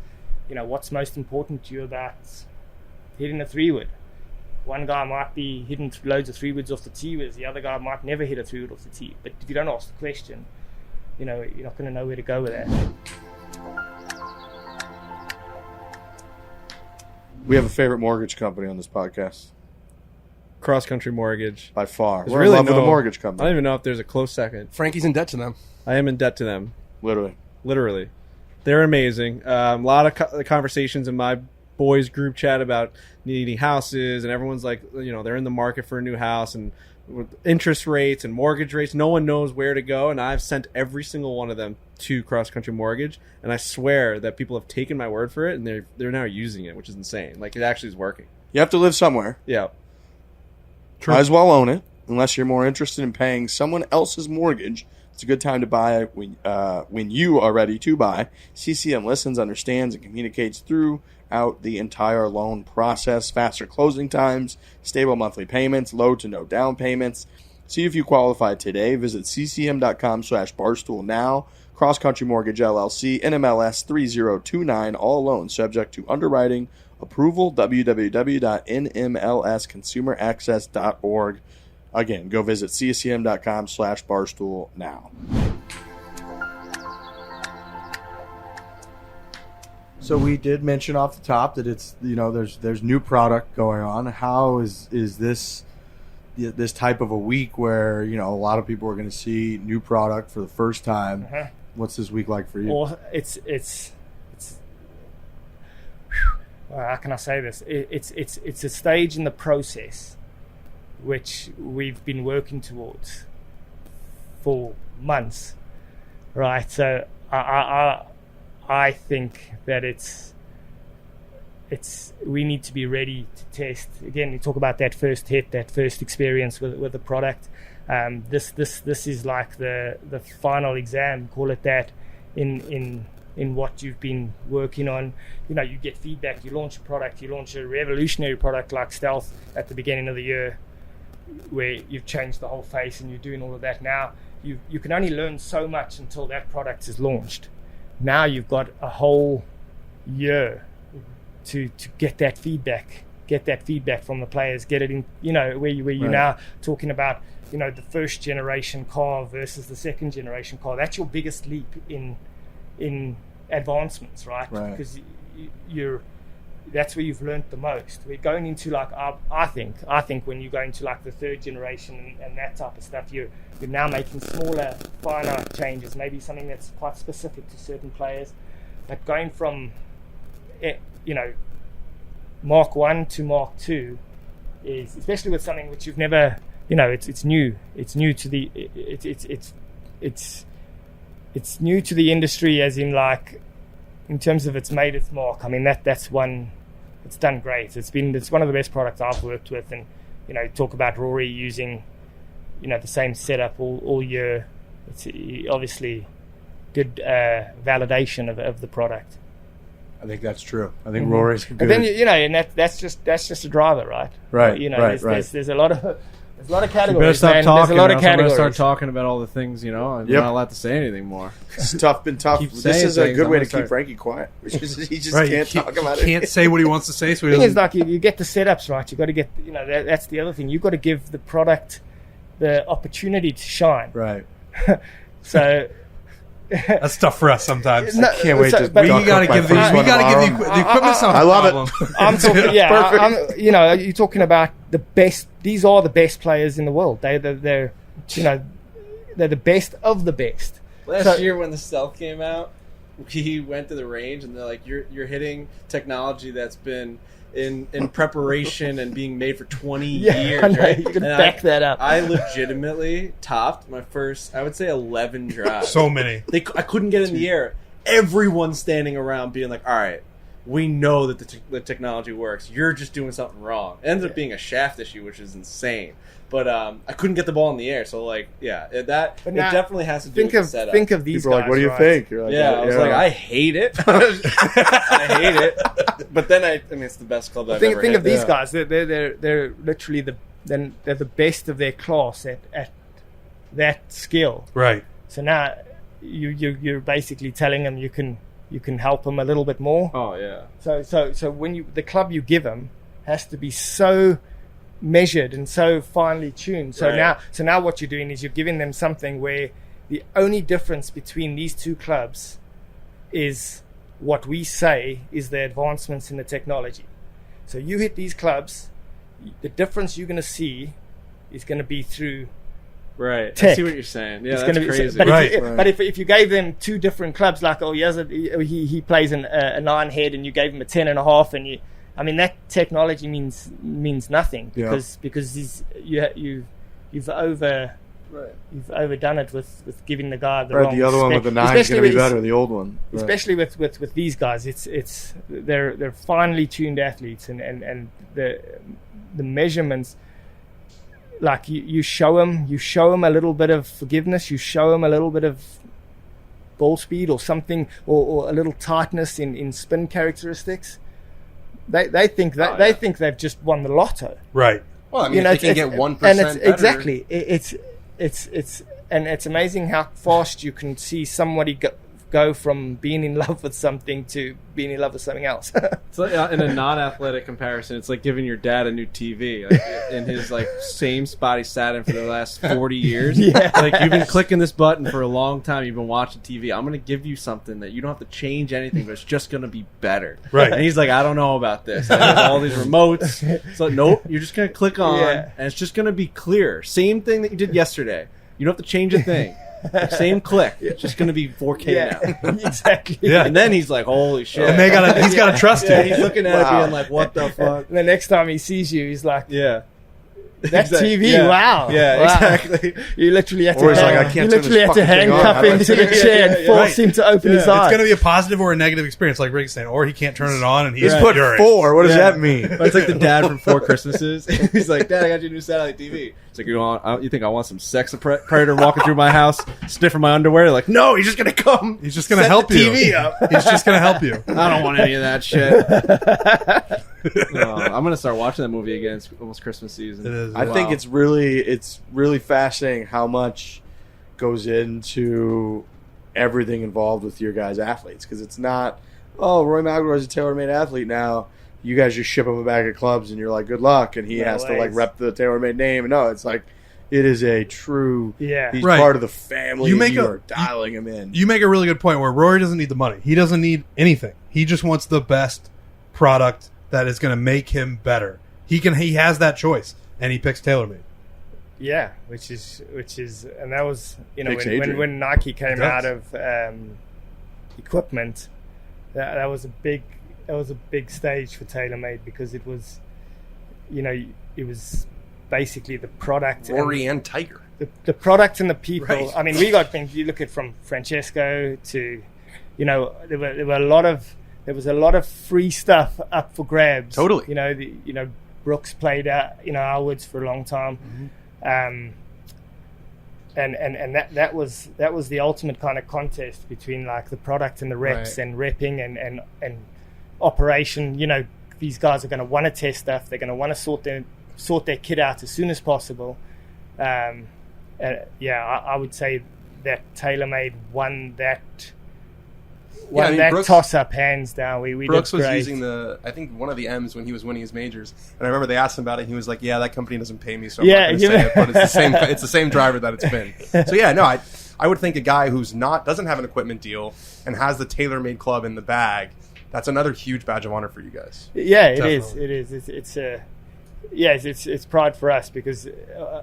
what's most important to you about hitting a 3-wood. One guy might be hitting loads of 3-woods off the tee, whereas the other guy might never hit a 3-wood off the tee. But if you don't ask the question, you're not going to know where to go with that. We have a favorite mortgage company on this podcast. CrossCountry Mortgage. By far. There's We're really in love with no- the mortgage I company. don't even know if there's a close second. Frankie's in debt to them. I am in debt to them. Literally. They're amazing. A lot of conversations in my boys group chat about needing houses, and everyone's like, they're in the market for a new house, and with interest rates and mortgage rates, no one knows where to go. And I've sent every single one of them to CrossCountry Mortgage, and I swear that people have taken my word for it, and they're now using it, which is insane. Like, it actually is working. You have to live somewhere. Yeah. Might as well own it, unless you're more interested in paying someone else's mortgage. It's a good time to buy when you are ready to buy. CCM listens, understands, and communicates throughout the entire loan process. Faster closing times, stable monthly payments, low to no down payments. See if you qualify today. Visit ccm.com/barstool now. CrossCountry Mortgage LLC, NMLS 3029. All loans subject to underwriting approval. www.nmlsconsumeraccess.org. Again, go visit ccm.com/barstool now. So we did mention off the top that it's there's new product going on. How is this type of a week where a lot of people are going to see new product for the first time? Uh-huh. What's this week like for you? Well, it's how can I say this? It's a stage in the process which we've been working towards for months, right? So I think that we need to be ready to test. Again, you talk about that first hit, that first experience with the product. This is like the final exam, call it that, in what you've been working on. You get feedback, you launch a product, you launch a revolutionary product like Stealth at the beginning of the year, where you've changed the whole face and you're doing all of that. Now you can only learn so much until that product is launched. Now you've got a whole year to get that feedback from the players, get it in, where you're now talking about, the first generation car versus the second generation car. That's your biggest leap in advancements, right? Because that's where you've learned the most. We're going into I think when you go into the third generation and that type of stuff, you're now making smaller, finer changes, maybe something that's quite specific to certain players. But going from Mark 1 to Mark 2 is, especially with something which you've never, it's new to the it's new to the industry, as in in terms of it's made its mark. I mean that's one. It's done great. It's one of the best products I've worked with, and talk about Rory using the same setup all year. It's obviously good validation of the product. I think that's true. I think Rory's good. But then and that's just a driver, right? Right. There's a lot of There's a lot of You better categories, stop man. talking. There's a lot of or else I'm gonna categories. start talking about all the things, you know. I'm Yep. not allowed to say anything more. It's been tough. Keep This saying is a things, good I'm way gonna to start- keep Frankie quiet. Which is, he just Right, can't talk about Can't it. say what he wants to say, so he The thing is, doesn't. like, you get the setups right. You got to get, that's the other thing. You've got to give the product the opportunity to shine. Right. So That's tough for us sometimes. No, Can't wait to. but- we duck up gotta my give the first we one gotta give tomorrow. the equipment's not a I love it. problem. I'm talking, Perfect. you're talking about the best. These are the best players in the world. They're the best of the best. Last year when the Stealth came out, we went to the range and they're like, "You're hitting technology that's been in preparation and being made for 20 years." I know, right? you can And back that up. I legitimately topped my first, I would say, 11 drives. So many. I couldn't get in the air. Everyone's standing around being like, "All right, we know that the technology works. You're just doing something wrong." It ends up being a shaft issue, which is insane. But I couldn't get the ball in the air. So, like, yeah, it now, definitely has to do with the setup. Think of these People are guys. like, "What do you right? think?" You're like, Yeah, I was like, I hate it. I hate it. But then I mean, it's the best club I've ever Think hit. of these guys. They're literally they're the best of their class at that skill. Right. So now you're basically telling them you can help them a little bit more. Oh yeah. So when the club you give them has to be so measured and so finely tuned. So Right. now what you're doing is you're giving them something where the only difference between these two clubs is what we say is the advancements in the technology. So you hit these clubs, the difference you're going to see is going to be through Right. I tech. see what you're saying. Yeah, it's that's gonna be, crazy. but, Right. if you gave them two different clubs, like he plays a 9 head and you gave him a 10.5, and that technology means nothing Yeah. because you've overdone it with giving the guy the Right, wrong the other one with spec. the 9 is going to be Especially better. The old one. Right. Especially with these guys, they're finely tuned athletes, and the measurements. Like you show them a little bit of forgiveness, you show them a little bit of ball speed or something, or a little tightness in spin characteristics. They think they think they've just won the lotto. Right. Well, I mean, if they can get 1% and it's better. exactly it's amazing how fast you can see somebody go from being in love with something to being in love with something else. It's like, in a non-athletic comparison, it's like giving your dad a new TV. Like, in his same spot he sat in for the last 40 years. Yeah. Like, you've been clicking this button for a long time. You've been watching TV. I'm going to give you something that you don't have to change anything, but it's just going to be better. Right. And he's like, I don't know about this. And there's all these remotes. So nope, you're just going to click on, Yeah. and it's just going to be clear. Same thing that you did yesterday. You don't have to change a thing. Same click. It's just going to be 4K now. Exactly. Yeah. And then he's like, holy shit. And he's got to trust Yeah, it. he's looking at it being like, what the fuck? And the next time he sees you, he's like, Yeah. "That Exactly. TV, Yeah. wow, Yeah, wow." exactly. You literally had Or he's to, like, "I can't you turn literally this had to fucking thing on. handcuff How do I him to do the it?" chair and force Right. him to open his It's eyes. going to be a positive or a negative experience, like Rick's saying, or he can't turn it on and he's He's put furious. 4. What does Yeah. that mean? But it's like the dad from 4 Christmases. He's like, Dad, I got you a new satellite TV. It's like, you think I want some sex predator walking through my house, sniffing my underwear? Like, no, he's just going to come. He's just going to set help the you. TV up. He's just going to help you. I don't want any of that shit. No, I'm going to start watching that movie again. It's almost Christmas season. It is. I think it's really fascinating how much goes into everything involved with your guys' athletes, because it's not, oh, Rory McIlroy's a TaylorMade athlete now. You guys just ship him a bag of clubs and you're like, good luck, and he No has to ways. rep the TaylorMade name. And no, it's like it is a true. Yeah. He's Right. part of the family. You You make are dialing him in. You make a really good point where Rory doesn't need the money. He doesn't need anything. He just wants the best product that is going to make him better. He has that choice, and he picks TaylorMade. Yeah, which is, and that was, Picks when Adrian. when Nike came It out does. of equipment, that was a big stage for TaylorMade, because it was, it was basically the product, Rory and Tiger. the product and the people. Right. I mean, we got things. You look at from Francesco to, there was a lot of free stuff up for grabs. Totally. Brooks played out, our woods for a long time. And that was the ultimate kind of contest between like the product and the reps, Right. and repping and operation. These guys are going to want to test stuff. They're going to want to sort their kit out as soon as possible. I would say that TaylorMade won that Brooks, toss-up hands down. We Brooks did was great. using I think one of the M's when he was winning his majors, and I remember they asked him about it, and he was like, "Yeah, that company doesn't pay me, so I'm not going to say it, but it's the same. It's the same driver that it's been." So yeah, no, I would think a guy who's doesn't have an equipment deal and has the TaylorMade club in the bag, that's another huge badge of honor for you guys. Yeah, it Definitely. is. It's pride for us because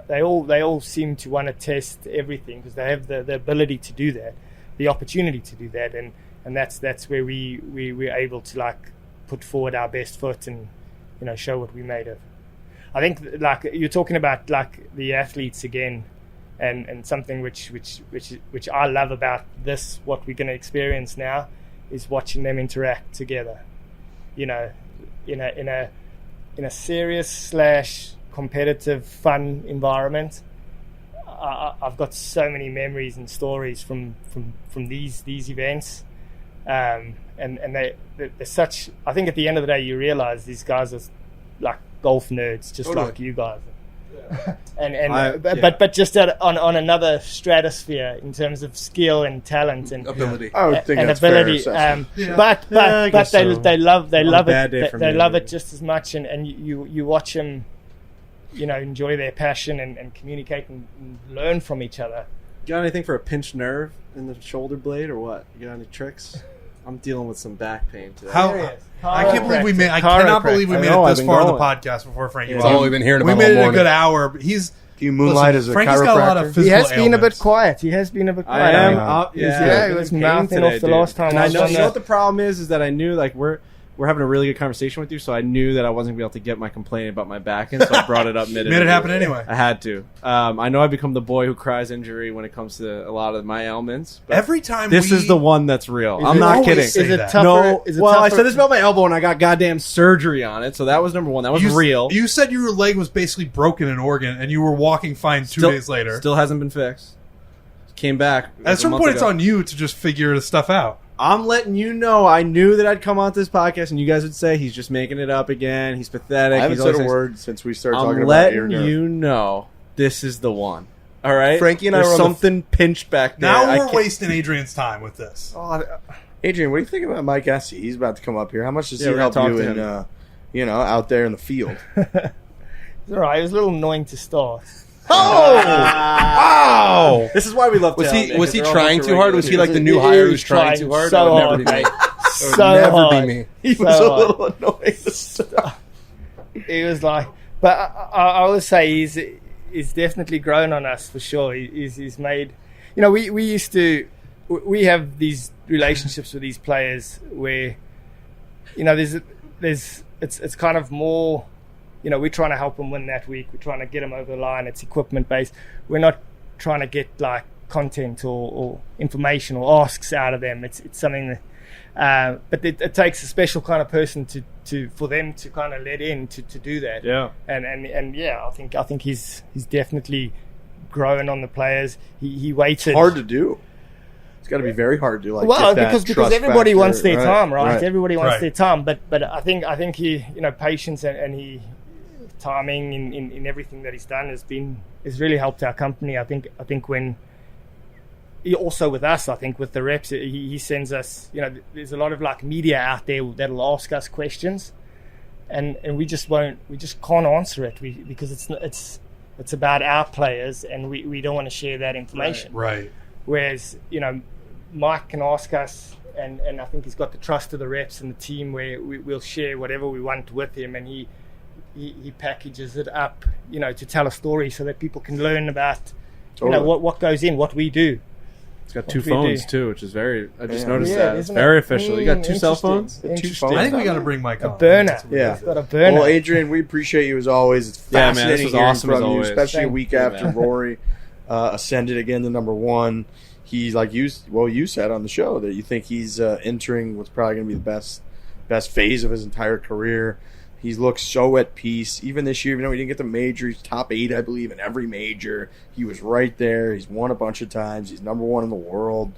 they all seem to want to test everything because they have the ability to do that, the opportunity to do that, and that's where we're able to like put forward our best foot and show what we're made of. I think like you're talking about like the athletes again, and something which I love about this, what we're going to experience now, is watching them interact together. In a serious / competitive, fun environment. I've got so many memories and stories from these events, and they're such. I think at the end of the day, you realize these guys are like golf nerds, just like you guys. But just on another stratosphere in terms of skill and talent and Ability. I would think and that's ability. fair. But they love bad day it. for They me. love it just as much, and you watch them, enjoy their passion and communicate and learn from each other. Got anything for a pinched nerve in the shoulder blade or what? You got any tricks? I'm dealing with some back pain today. I can't believe we made. I cannot believe we I made know, it I've this been far in the going. podcast before Frank. That's all we've been hearing We about made all it a morning. good hour. But Do you moonlight as a Frankie's got a lot of chiropractor? physical He has been a bit ailments. quiet. He has been a bit quiet. I am. Yeah, he was I'm in pain mouthing off the dude. last time And I I was know. on You know the- what the problem is that I knew like we're having a really good conversation with you, so I knew that I wasn't going to be able to get my complaint about my back in, so I brought it up mid. Made it happen anyway. I had to. I know I've become the boy who cries injury when it comes to a lot of my ailments. But Every time this is the one that's real. I'm it not always kidding. say Is it that. tougher? No, Is it well, I tougher? said this about my elbow, and I got goddamn surgery on it, so that was number one. That was real. You said your leg was basically broken in Oregon, and you were walking fine 2 days later. Still hasn't been fixed. Came back. At a certain point, it's on you to just figure the stuff out. I'm letting you know. I knew that I'd come on this podcast, and you guys would say he's just making it up again. He's pathetic. I haven't he's all said a these word since we started things. talking I'm about ear letting nerve. you know this is the one. All right, Frankie and I There's were on the something pinched back there. Now I we're can't- wasting Adrian's time with this. Adrian, what do you think about Mike Esse? He's about to come up here. How much does Yeah, he we're help gonna you talk to in, out there in the field? It's all right. It was a little annoying to start. Wow! This is why we love. Was Taylor, he man, was 'cause he they're all trying bunch too of hard? Was he regulars. like the new He hire was who's trying too hard? so That would never hard, be me. mate. That would So never hard. be me. He So was a hard. little annoying to start. He was like, but I would say he's definitely grown on us for sure. He's made, we have these relationships with these players where, it's kind of more, we're trying to help them win that week. We're trying to get them over the line. It's equipment based. We're not trying to get like content or information or asks out of them. It's something that, but it takes a special kind of person for them to kind of let in to do that. Yeah. And yeah, I think he's definitely grown on the players. He waited. Hard to do. It's got to be very hard to do. Like, Well, get that because trust everybody factor, wants their time, right? Everybody wants Right. their time, but I think he, patience and he timing in everything that he's done has really helped our company. I think when he also with us, I think with the reps, he sends us. There's a lot of like media out there that'll ask us questions, and we just can't answer it because it's about our players, and we don't want to share that information. Right. Whereas, Mike can ask us, and I think he's got the trust of the reps and the team where we'll share whatever we want with him, and he packages it up, to tell a story so that people can learn about, what goes in, what we do. He's got two What we phones do. too, which is very. I just noticed Yeah, that it's isn't very it? official. You got two cell phones. Interesting. I think we got to bring Mike A on. burner. Yeah. He's got a burner. Well, Adrian, we appreciate you as always. It's Yeah, man, fascinating this was hearing awesome from as you, always. especially a Thank week you, after man. Rory ascended again to number one. He's like you said on the show that you think he's entering what's probably going to be the best phase of his entire career. He looks so at peace. Even this year, even though he didn't get the major, he's top 8, I believe, in every major. He was right there. He's won a bunch of times. He's number one in the world.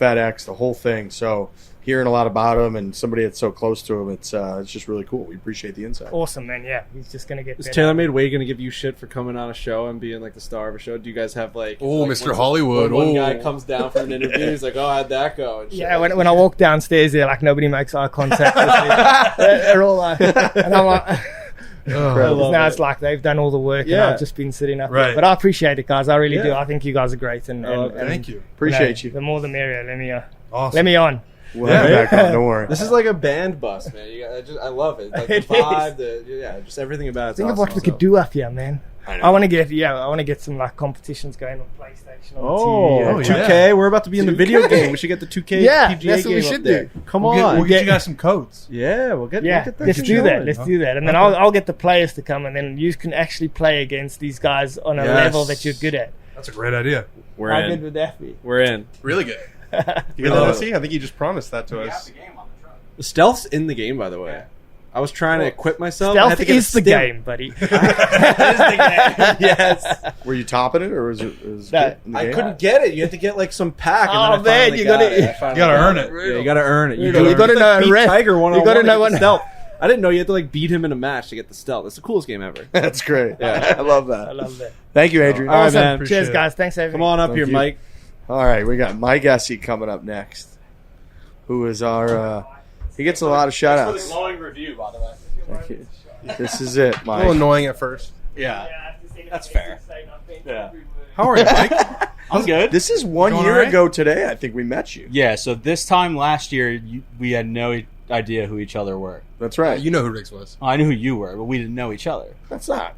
FedEx, the whole thing. So hearing a lot about him and somebody that's so close to him, it's just really cool. We appreciate the insight. Awesome, man. Yeah, he's just gonna get. Is better. TaylorMade Way going to give you shit for coming on a show and being like the star of a show? Do you guys have like Mr. when- Hollywood. when one Oh. guy comes down from an interview, he's like, "Oh, how'd that go?" And shit. Yeah, when I walk downstairs there, like nobody makes eye contact with me. They're all like, and I'm like. love Now it. it's like they've done all the work, and Yeah. I've just been sitting up Right. there. But I appreciate it, guys. I really Yeah. do. I think you guys are great, and Thank you. Appreciate you. The more the merrier. Awesome. Let me on. We'll have you back on. Don't worry. This is like a band bus, man. I love it. Like the It vibe, just everything about it. Think of what we could do up here, man. I want to get some like competitions going on PlayStation. On the TV. 2K. We're about to be in the video game. We should get the 2K Yeah, PGA that's what we game should up there. do. Come We'll on. get you guys some codes. Yeah, we'll get that Let's shit do that. going. Let's do that, and then I'll get the players to come, and then you can actually play against these guys on a Yes. level that you're good at. That's a great idea. We're How in. good would that be? We're in. Really good. You love got it. that, Esse? I think you just promised that to us. The stealth's in the game, by the way. I was trying to equip myself. I had Stealth to get a is the stim. game, buddy. Yes. Were you topping it, or was it No, in the I game? couldn't get it. You had to get like some pack. And Oh, then I man, finally you got gotta- it. I finally you gotta got earn it. Yeah, you gotta earn it. You gotta It's know like beat ref. Tiger one You gotta know with what- stealth. I didn't know you had to like beat him in a match to get the stealth. It's the coolest game ever. That's great. Yeah. I love that. I love that. Thank you, Adrian. All right, Awesome. man. Appreciate Cheers, it. guys. Thanks, everyone. Come on up Thank here, you. Mike. All right, we got Mike Esse coming up next, who is our. He gets a lot of shout outs. glowing review, by the way. This is it, A little Mike. annoying at first. Yeah, that's fair. Yeah. How are you, Mike? I'm good. This is 1 Going year all right? ago today. I think we met you. Yeah, so this time last year, we had no idea who each other were. That's right. You know who Riggs was. I knew who you were, but we didn't know each other. That's not.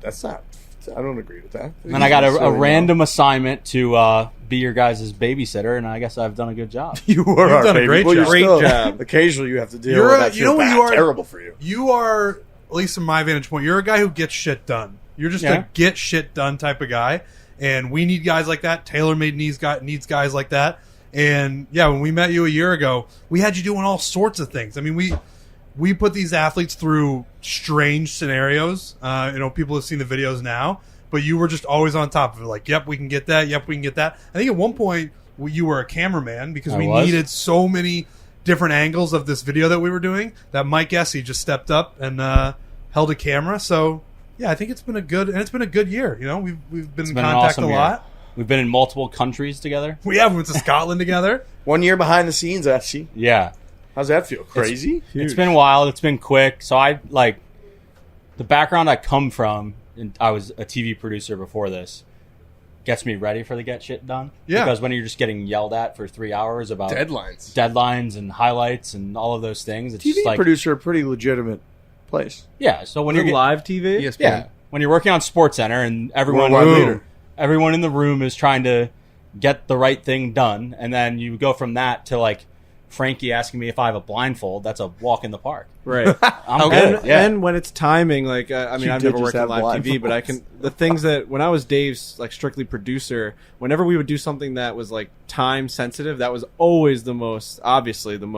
I don't agree with that. And then I got a Sorry, random assignment to be your guys' babysitter, and I guess I've done a good job. You were You've our done a baby. great Well, job. you're still- Great job. Occasionally, you have to deal You're with a- that. you know what you are? Terrible for you. You are, at least from my vantage point, you're a guy who gets shit done. You're just Yeah. a get shit done type of guy, and we need guys like that. TaylorMade needs guys like that. And yeah, when we met you a year ago, we had you doing all sorts of things. I mean, we put these athletes through strange scenarios. People have seen the videos now, but you were just always on top of it. Like, yep, we can get that. Yep, we can get that. I think at one point you were a cameraman because I we was. needed so many different angles of this video that we were doing that Mike Esse just stepped up and held a camera. So yeah, I think it's been a good year. You know, we've been in been an contact awesome a year. lot. We've been in multiple countries together. We went to Scotland together. 1 year behind the scenes, Esse. Yeah. How's that feel? Crazy? It's been wild. It's been quick. So the background I come from, and I was a TV producer before this, gets me ready for the get shit done. Yeah. Because when you're just getting yelled at for 3 hours about deadlines and highlights and all of those things, it's TV just like, producer, a pretty legitimate place. yeah. So when you're live TV? ESPN. yeah, when you're working on SportsCenter and Worldwide leader. everyone in the room is trying to get the right thing done, and then you go from that to like Frankie asking me if I have a blindfold. That's a walk in the park. Right. I'm good. And, yeah. and when it's timing, like You I've did never just worked in have live TV, but I blindfolds. can the things that when I was Dave's like strictly producer, whenever we would do something that was like time sensitive, that was always the most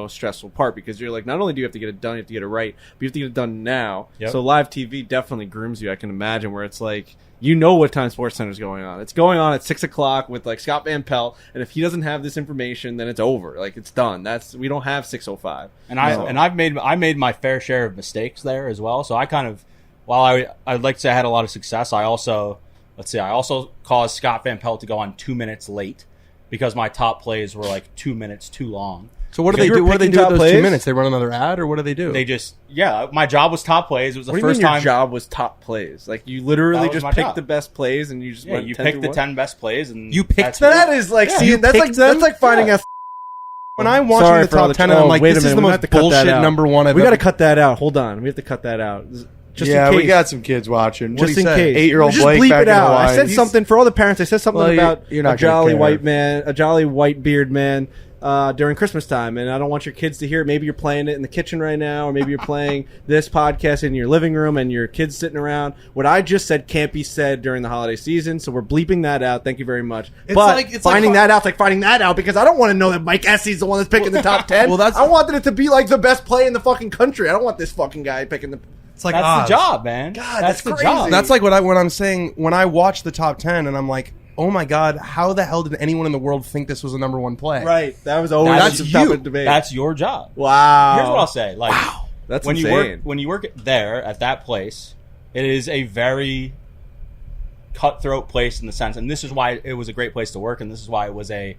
stressful part because you're like not only do you have to get it done, you have to get it right, but you have to get it done now. Yep. So live TV definitely grooms you. I can imagine where it's like. You know what time SportsCenter is going on. It's going on at 6 o'clock with like Scott Van Pelt, and if he doesn't have this information, then it's over. Like it's done. We don't have 6:05. And I made my fair share of mistakes there as well. So I kind of, while I'd like to say I had a lot of success, I also caused Scott Van Pelt to go on 2 minutes late because my top plays were like 2 minutes too long. So what do Because they you do? were What do they picking do with top those plays? 2 minutes? They run another ad, or what do they do? They just my job was top plays. It was the What do you first mean your time. job was top plays? Like you That literally was just my picked job. the best plays and you just Yeah, went you 10 picked through the one? 10 best plays, and You picked that's them? That is like Yeah. see, You that's like picked them? that's like finding Yeah. a. when I'm watching Sorry the for all top 10, and I'm like, wait a this is minute, the we most have to cut that bullshit out. number one I've We got to ever. cut that out. Hold on, we have to cut that out. Just yeah, in case. we got some kids watching. Just in say? case. 8-year-old Just Blake bleep back it in out. Hawaii. I said He's- something for all the parents. I said something Well, about you're not a jolly gonna care. white man, a jolly white beard man during Christmas time, and I don't want your kids to hear it. Maybe you're playing it in the kitchen right now, or maybe you're playing this podcast in your living room, and your kids sitting around. What I just said can't be said during the holiday season, so we're bleeping that out. Thank you very much. But finding that out's like finding that out because I don't want to know that Mike Esse's the one that's picking the top 10. Well, that's- I wanted it to be like the best play in the fucking country. I don't want this fucking guy picking the. It's like that's Oz. the job, man. God, that's that's the crazy. job. That's like what I'm saying when I watch the top 10, and I'm like, oh my God, how the hell did anyone in the world think this was a number one play? Right. That was always That's the topic you. of debate. That's your job. Wow. Here's what I'll say. Like, That's when insane. you work there at that place, it is a very cutthroat place in the sense, and this is why it was a great place to work, and this is why it was a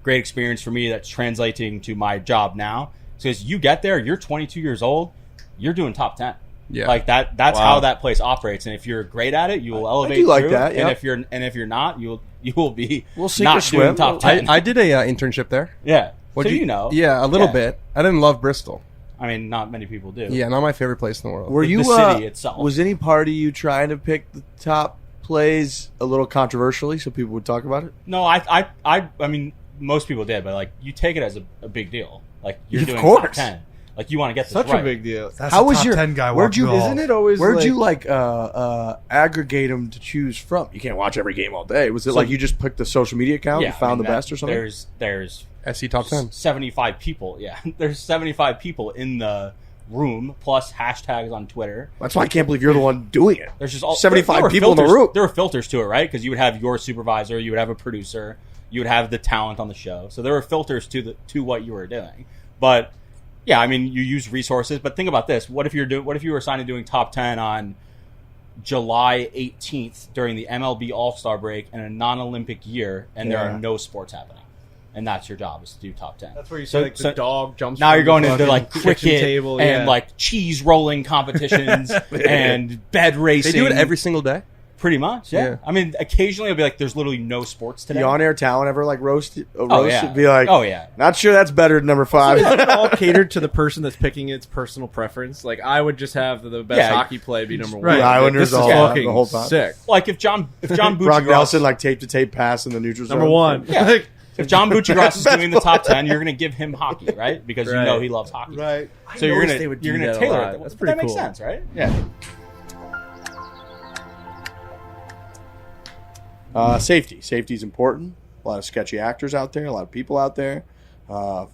great experience for me that's translating to my job now. Because you get there, you're 22 years old, you're doing top 10. Yeah. Like that's how that place operates, and if you're great at it, you will elevate. I do like through, that, and yep. if you're not, you will be sink or not swim. doing top 10. I did a internship there. Yeah. What'd So you know. Yeah, a little Yeah. bit. I didn't love Bristol. I mean, not many people do. Yeah, not my favorite place in the world. Were The you city itself. Was any part of you trying to pick the top plays a little controversially so people would talk about it? No, I mean, most people did, but like you take it as a big deal. Like you're Of doing course. top 10. Like you want to get this Such right. a big deal. That's How a was top your 10 guy where'd walking you off. Isn't it always Where'd like, you aggregate them to choose from? You can't watch every game all day. Was it like you just picked the social media account Yeah, and found I mean, the best or something? There's SC top 10. 75 people. Yeah, there's 75 people in the room plus hashtags on Twitter. That's why I can't believe you're the one doing it. There's just all 75 there were people in the filters- room. There were filters to it, right? Because you would have your supervisor, you would have a producer, you would have the talent on the show. So there were filters to what you were doing. But yeah, I mean, you use resources. But think about this: what if you were assigned to doing top 10 on July 18th during the MLB All-Star break in a non-Olympic year, and there are no sports happening, and that's your job is to do top 10. That's where you So- see like so the dog jumps. Now from you're going the into fucking like kitchen cricket table, and yeah. like cheese rolling competitions and bed racing. They do it every single day. pretty much. Yeah. Yeah. I mean, occasionally it'll be like, there's literally no sports today. The on-air talent ever like roast yeah. would be like, Oh, yeah. not sure that's better than number 5. Is it all catered to the person that's picking its personal preference? Like, I would just have the best Yeah. hockey play be number one. Right. The Islanders This is all have fucking the whole time. sick. Like if John Brock Buccigross, Nelson like tape to tape pass in the neutral zone. Number one. Yeah. Like, if John Buccigross is Best doing the top 10, you're going to give him hockey, right? Because you Right. know he loves hockey. right. So you're noticed going they would to do that a tailor lot. it. That's But pretty that makes cool. sense, right? Yeah. Safety. Safety is important. A lot of sketchy actors out there. A lot of people out there.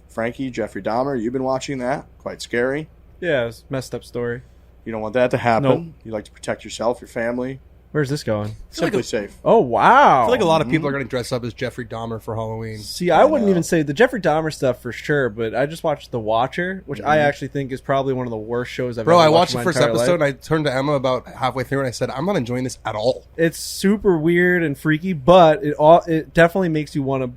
Frankie, Jeffrey Dahmer, you've been watching that. Quite scary. Yeah, it's a messed up story. You don't want that to happen. Nope. You like to protect yourself, your family. Where's this going? Simply safe. Oh, wow. I feel like a lot of people are going to dress up as Jeffrey Dahmer for Halloween. See, I wouldn't even say the Jeffrey Dahmer stuff for sure, but I just watched The Watcher, which I actually think is probably one of the worst shows I've Bro, ever I watched in the my first entire episode life. and I turned to Emma about halfway through and I said, I'm not enjoying this at all. It's super weird and freaky, but it definitely makes you want to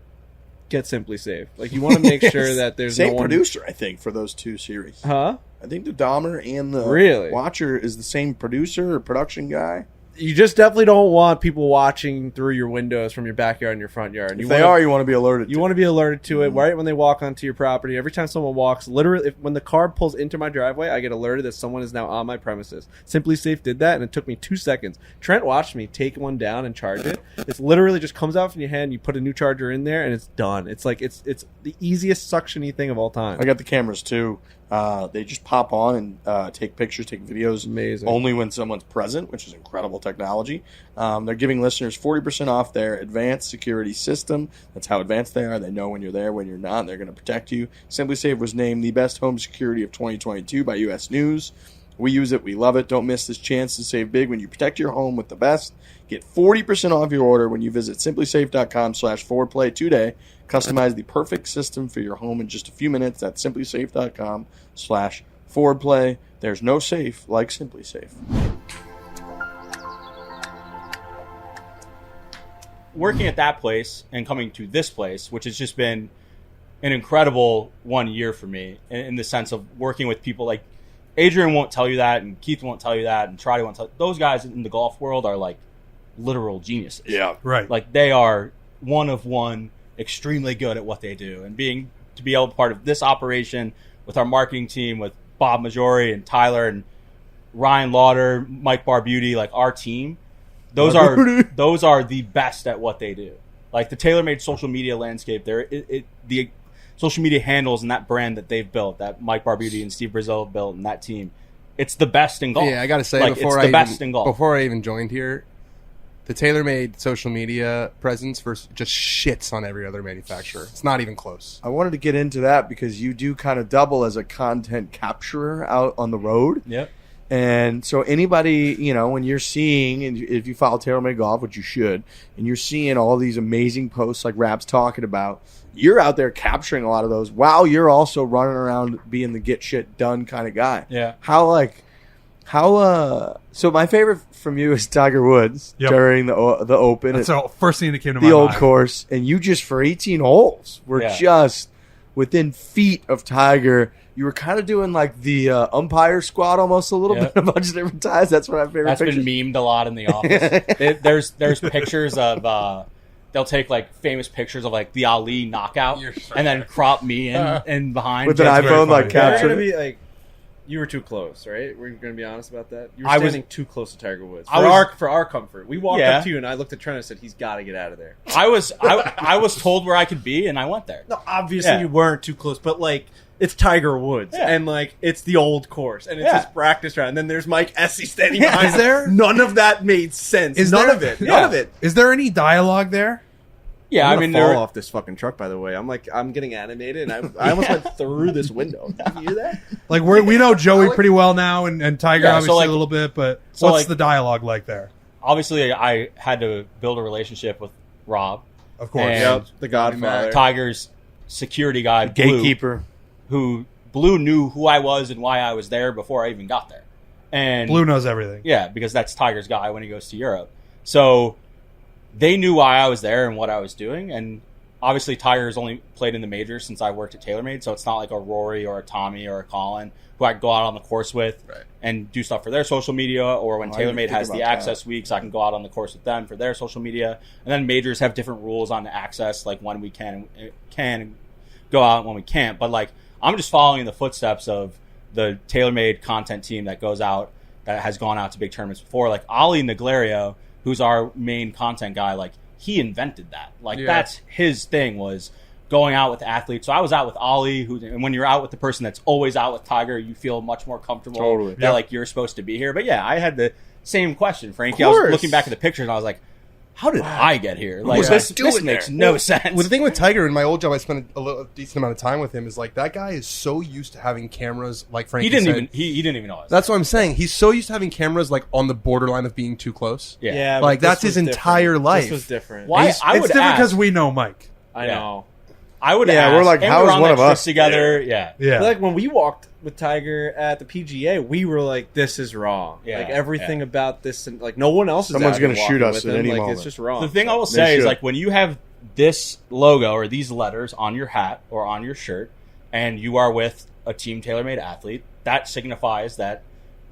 get Simply Safe. Like, you want to make sure that there's Same no one... producer, I think, for those two series. Huh? I think the Dahmer and the Really? Watcher is the same producer or production guy. You just definitely don't want people watching through your windows from your backyard and your front yard. If they are, you want to be alerted. You want to be alerted to it right when they walk onto your property. Every time someone walks, literally, when the car pulls into my driveway, I get alerted that someone is now on my premises. Simply Safe did that, and it took me 2 seconds. Trent watched me take one down and charge it. It's literally just comes out from your hand, you put a new charger in there, and it's done. It's like it's the easiest suction-y thing of all time. I got the cameras too. They just pop on and take pictures, take videos. Amazing. Only when someone's present, which is incredible technology. They're giving listeners 40% off their advanced security system. That's how advanced they are. They know when you're there, when you're not. They're going to protect you. Simply Safe was named the best home security of 2022 by U.S. News. We use it. We love it. Don't miss this chance to save big when you protect your home with the best. Get 40% off your order when you visit simplysafe.com/4play today. Customize the perfect system for your home in just a few minutes at simplysafe.com/4play. There's no safe like Simply Safe. Working at that place and coming to this place, which has just been an incredible 1 year for me in the sense of working with people like Adrian won't tell you that, and Keith won't tell you that, and Trotty won't tell you. Those guys in the golf world are like literal geniuses. Yeah. Right. Like they are one of one, extremely good at what they do, and to be able to be part of this operation with our marketing team, with Bob Majori and Tyler and Ryan Lauder, Mike Barbuti, like our team, those are the best at what they do. Like the TaylorMade social media landscape, the social media handles and that brand that they've built, that Mike Barbuti and Steve Brazil have built, and that team, it's the best in golf. Yeah, I got to say, like, before it's the best in golf. Before I even joined here, the TaylorMade social media presence just shits on every other manufacturer. It's not even close. I wanted to get into that because you do kind of double as a content capturer out on the road. Yep. And so anybody, when you're seeing, and if you follow TaylorMade Golf, which you should, and you're seeing all these amazing posts like Rap's talking about, you're out there capturing a lot of those while you're also running around being the get shit done kind of guy. Yeah. So my favorite from you is Tiger Woods during the Open. That's the first thing that came to my mind. The old mind. course. And you just, for 18 holes, were just within feet of Tiger. You were kind of doing like the umpire squat almost a little bit a bunch of different times. That's what my favorite That's pictures. been memed a lot in the office. There's pictures of they'll take like famous pictures of like the Ali knockout and then crop me in behind with an iPhone like You're captured. gonna be like, you were too close, right? We're gonna be honest about that. You were standing too close to Tiger Woods for our comfort. We walked up to you and I looked at Trent and said, "He's got to get out of there." I was told where I could be and I went there. No, obviously you weren't too close, but like. It's Tiger Woods, and like it's the old course, and it's his practice round. And then there's Mike Esse standing behind. Is there? None of that made sense. None of it. Is there any dialogue there? Yeah, I'm gonna fall off this fucking truck. By the way, I'm getting animated, and I almost went through this window. Did you hear that? Like we know Joey pretty well now, and Tiger obviously like, a little bit, but so what's like, the dialogue like there? Obviously, I had to build a relationship with Rob, of course, and the Godfather, Tiger's security guy, gatekeeper, Blue knew who I was and why I was there before I even got there. And Blue knows everything. Yeah, because that's Tiger's guy when he goes to Europe. So they knew why I was there and what I was doing. And obviously Tiger's only played in the majors since I worked at TaylorMade, so it's not like a Rory or a Tommy or a Colin who I can go out on the course with and do stuff for their social media, or when TaylorMade has the access weeks, I can go out on the course with them for their social media. And then majors have different rules on the access, like when we can go out and when we can't. But like, I'm just following in the footsteps of the TaylorMade content team that goes out, that has gone out to big tournaments before. Like Ali Naglario, who's our main content guy, like he invented that. Like that's his thing, was going out with athletes. So I was out with Ali, and when you're out with the person that's always out with Tiger, you feel much more comfortable that like you're supposed to be here. But yeah, I had the same question, Frankie. I was looking back at the pictures and I was like, how did I get here? Like this makes no sense. Well, the thing with Tiger in my old job, I spent a decent amount of time with him. Is like that guy is so used to having cameras. Like Frankie said, he didn't even know us. That's what I'm saying. He's so used to having cameras like on the borderline of being too close. Yeah, like that's his entire life. This was different. Why? It's different because we know Mike. I know. I would ask. We're like, how is one of us together? Yeah. Like when we walked with Tiger at the PGA, we were like, "This is wrong." Like everything about this, and like no one else. Someone's going to shoot us at any moment. moment. It's just wrong. The thing I will say is like when you have this logo or these letters on your hat or on your shirt, and you are with a Team TaylorMade athlete, that signifies that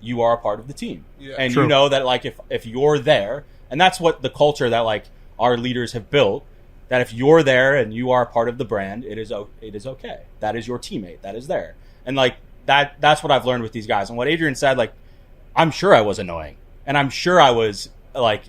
you are a part of the team, and you know that like if you're there, and that's what the culture that like our leaders have built. That if you're there and you are part of the brand, it is okay. That is your teammate. That is there. And like that's what I've learned with these guys. And what Adrian said, like, I'm sure I was annoying. And I'm sure I was like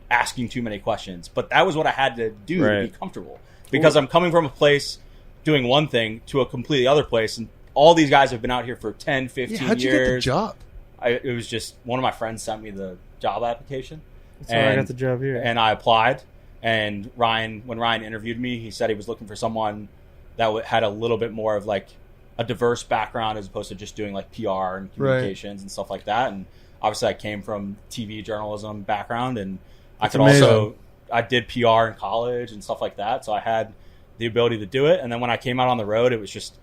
asking too many questions. But that was what I had to do to be comfortable. Because I'm coming from a place doing one thing to a completely other place. And all these guys have been out here for 10, 15 years. How'd you get the job? It was just one of my friends sent me the job application. That's why I got the job here. And I applied. And when Ryan interviewed me, he said he was looking for someone that had a little bit more of like a diverse background as opposed to just doing like PR and communications and stuff like that. And obviously I came from TV journalism background, and I did PR in college and stuff like that. So I had the ability to do it. And then when I came out on the road, it was just,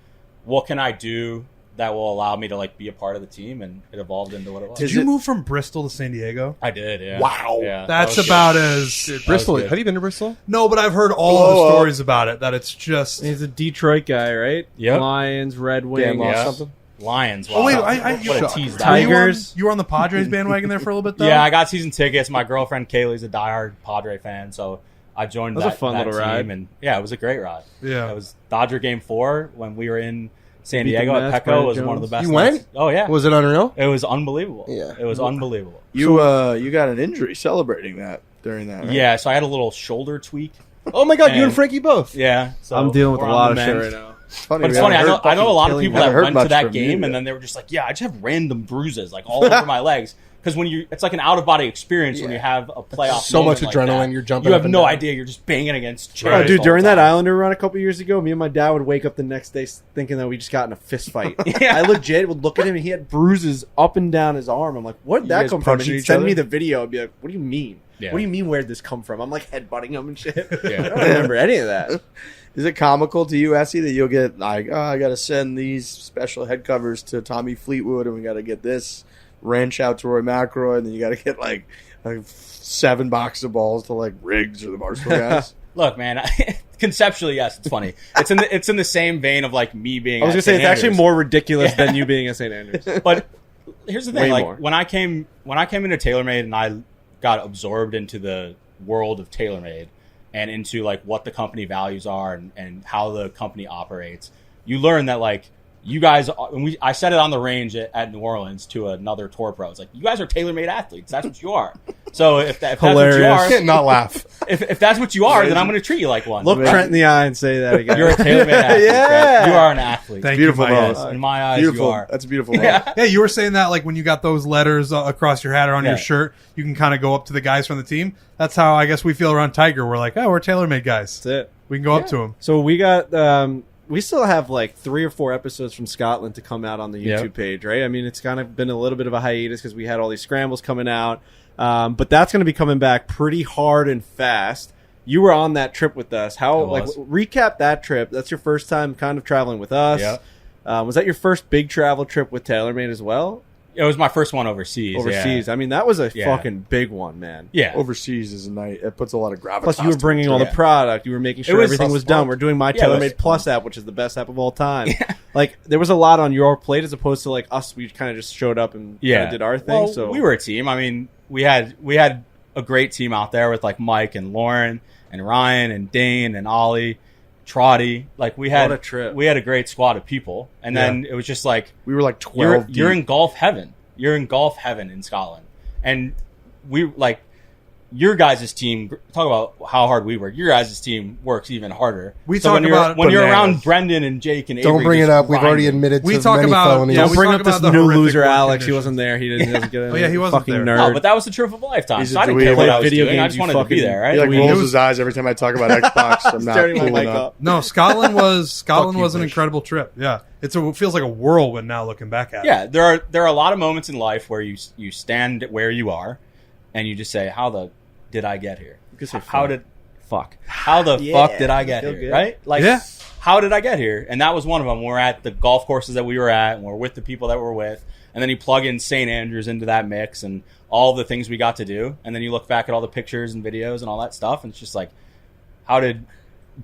what can I do that will allow me to like be a part of the team, and it evolved into what it was. Did you move from Bristol to San Diego? I did, yeah. Wow. Yeah, that's about as Bristol. Have you been to Bristol? No, but I've heard all the stories about it. That it's just he's a Detroit guy, right? Yep. Lions, Red Wings, something. Lions. Wow. Oh wait, what a tease! Tigers. You were on the Padres bandwagon there for a little bit, though. Yeah, I got season tickets. My girlfriend Kaylee's a diehard Padre fan, so I joined. That was a fun little team, ride, and yeah, it was a great ride. Yeah, it was Dodger Game 4 when we were in San Diego at Petco. Was one of the best. You went? Nights. Oh yeah. Was it unreal? It was unbelievable. Yeah, it was unbelievable. You got an injury celebrating that during that. Right? Yeah, so I had a little shoulder tweak. Oh my god, you and Frankie both. Yeah, so I'm dealing with a lot of shit right now. But it's funny. I know a lot of people that went to that game and then they were just like, "Yeah, I just have random bruises like all over my legs." because it's like an out of body experience when you have a playoff. So much moment adrenaline, like that. you're jumping You up have and no down. idea. You're just banging against chairs. Right. Oh, dude, all during the that time. Islander run a couple years ago, me and my dad would wake up the next day thinking that we just got in a fist fight. Yeah. I legit would look at him and he had bruises up and down his arm. I'm like, where did that guys come from? And punching he'd each send other? me the video. I'd be like, what do you mean? Yeah. What do you mean where'd this come from? I'm like headbutting him and shit. Yeah. I don't remember any of that. Is it comical to you, Esse, that you'll get like, oh, I got to send these special head covers to Tommy Fleetwood, and we got to get this wrench out to Rory McIlroy, and then you got to get like 7 boxes of balls to like Riggs or the Barstool guys? Look, man. Conceptually, yes, it's funny. It's in the same vein of like me being. I was at gonna say St. it's actually Andrews. more ridiculous than you being at St. Andrews. But here's the thing: Way like more. when I came into TaylorMade and I got absorbed into the world of TaylorMade and into like what the company values are and how the company operates, you learn that like you guys. And I said it on the range at New Orleans to another tour pro. It's like you guys are TaylorMade athletes. That's what you are. So if that's what you Hilarious. are, Not laugh. if that's what you are, then I'm going to treat you like one. Look Right? Trent in the eye and say that again. You're a TaylorMade athlete. Yeah. Trent. You are an athlete. Thank Beautiful you, my moment. guys. In my eyes, Beautiful. you are. That's a beautiful. Yeah. Yeah, you were saying that like when you got those letters across your hat or on Yeah. your shirt, you can kind of go up to the guys from the team. That's how I guess we feel around Tiger. We're like, oh, we're TaylorMade guys. That's it. We can go up to him. So we got we still have like 3 or 4 episodes from Scotland to come out on the YouTube Yep. page, right? I mean, it's kind of been a little bit of a hiatus because we had all these scrambles coming out, but that's going to be coming back pretty hard and fast. You were on that trip with us. How I like was. recap that trip? That's your first time kind of traveling with us. Yep. Was that your first big travel trip with TaylorMade as well? It was my first one overseas. Overseas. Yeah. I mean, that was a Yeah. fucking big one, man. Yeah. Overseas is a night. It puts a lot of gravitas. Plus, you were bringing all Yeah. the product. You were making sure was everything was done. We're doing my Yeah, it was TaylorMade Plus app, which is the best app of all time. Like, there was a lot on your plate as opposed to like us. We kind of just showed up and kinda did our thing. Well, So we were a team. I mean, we had a great team out there with like Mike and Lauren and Ryan and Dane and Ollie, Trotty. Like we had What a trip. We had a great squad of people, and then it was just like We were like 12 you're deep. in golf heaven. You're in golf heaven in Scotland, and we like your guys' team. Talk about how hard we work. Your guys' team works even harder. We so talk when you're about when you're bananas. around Brendan and Jake and Don't Avery bring it just up. We've already grinding. admitted We to talk many about- felonies. yeah, don't we bring talk up this about the new horrific loser, work Alex. He conditions. wasn't there. He doesn't get Oh, yeah, he wasn't fucking there. nerd. Oh, but that was the trip of a lifetime. He's So a I didn't care dweeb. what I was Video doing. I games, just you wanted to be fucking- there. Right? He like We- rolls it was- his eyes every time I talk about Xbox. I'm not Turning my cool mic enough. up. No, Scotland was Fuck you, an Bush. incredible trip. Yeah, it feels like a whirlwind now looking back at it. Yeah, there are a lot of moments in life where you stand where you are, and you just say, "How the did I get here? could say How fuck. did fuck? How the Yeah, fuck did I get feel here? good. Right? Like, Yeah. how did I get here? And that was one of them. We're at the golf courses that we were at, and we're with the people that we're with, and then you plug in St. Andrews into that mix and all the things we got to do, and then you look back at all the pictures and videos and all that stuff, and it's just like, how did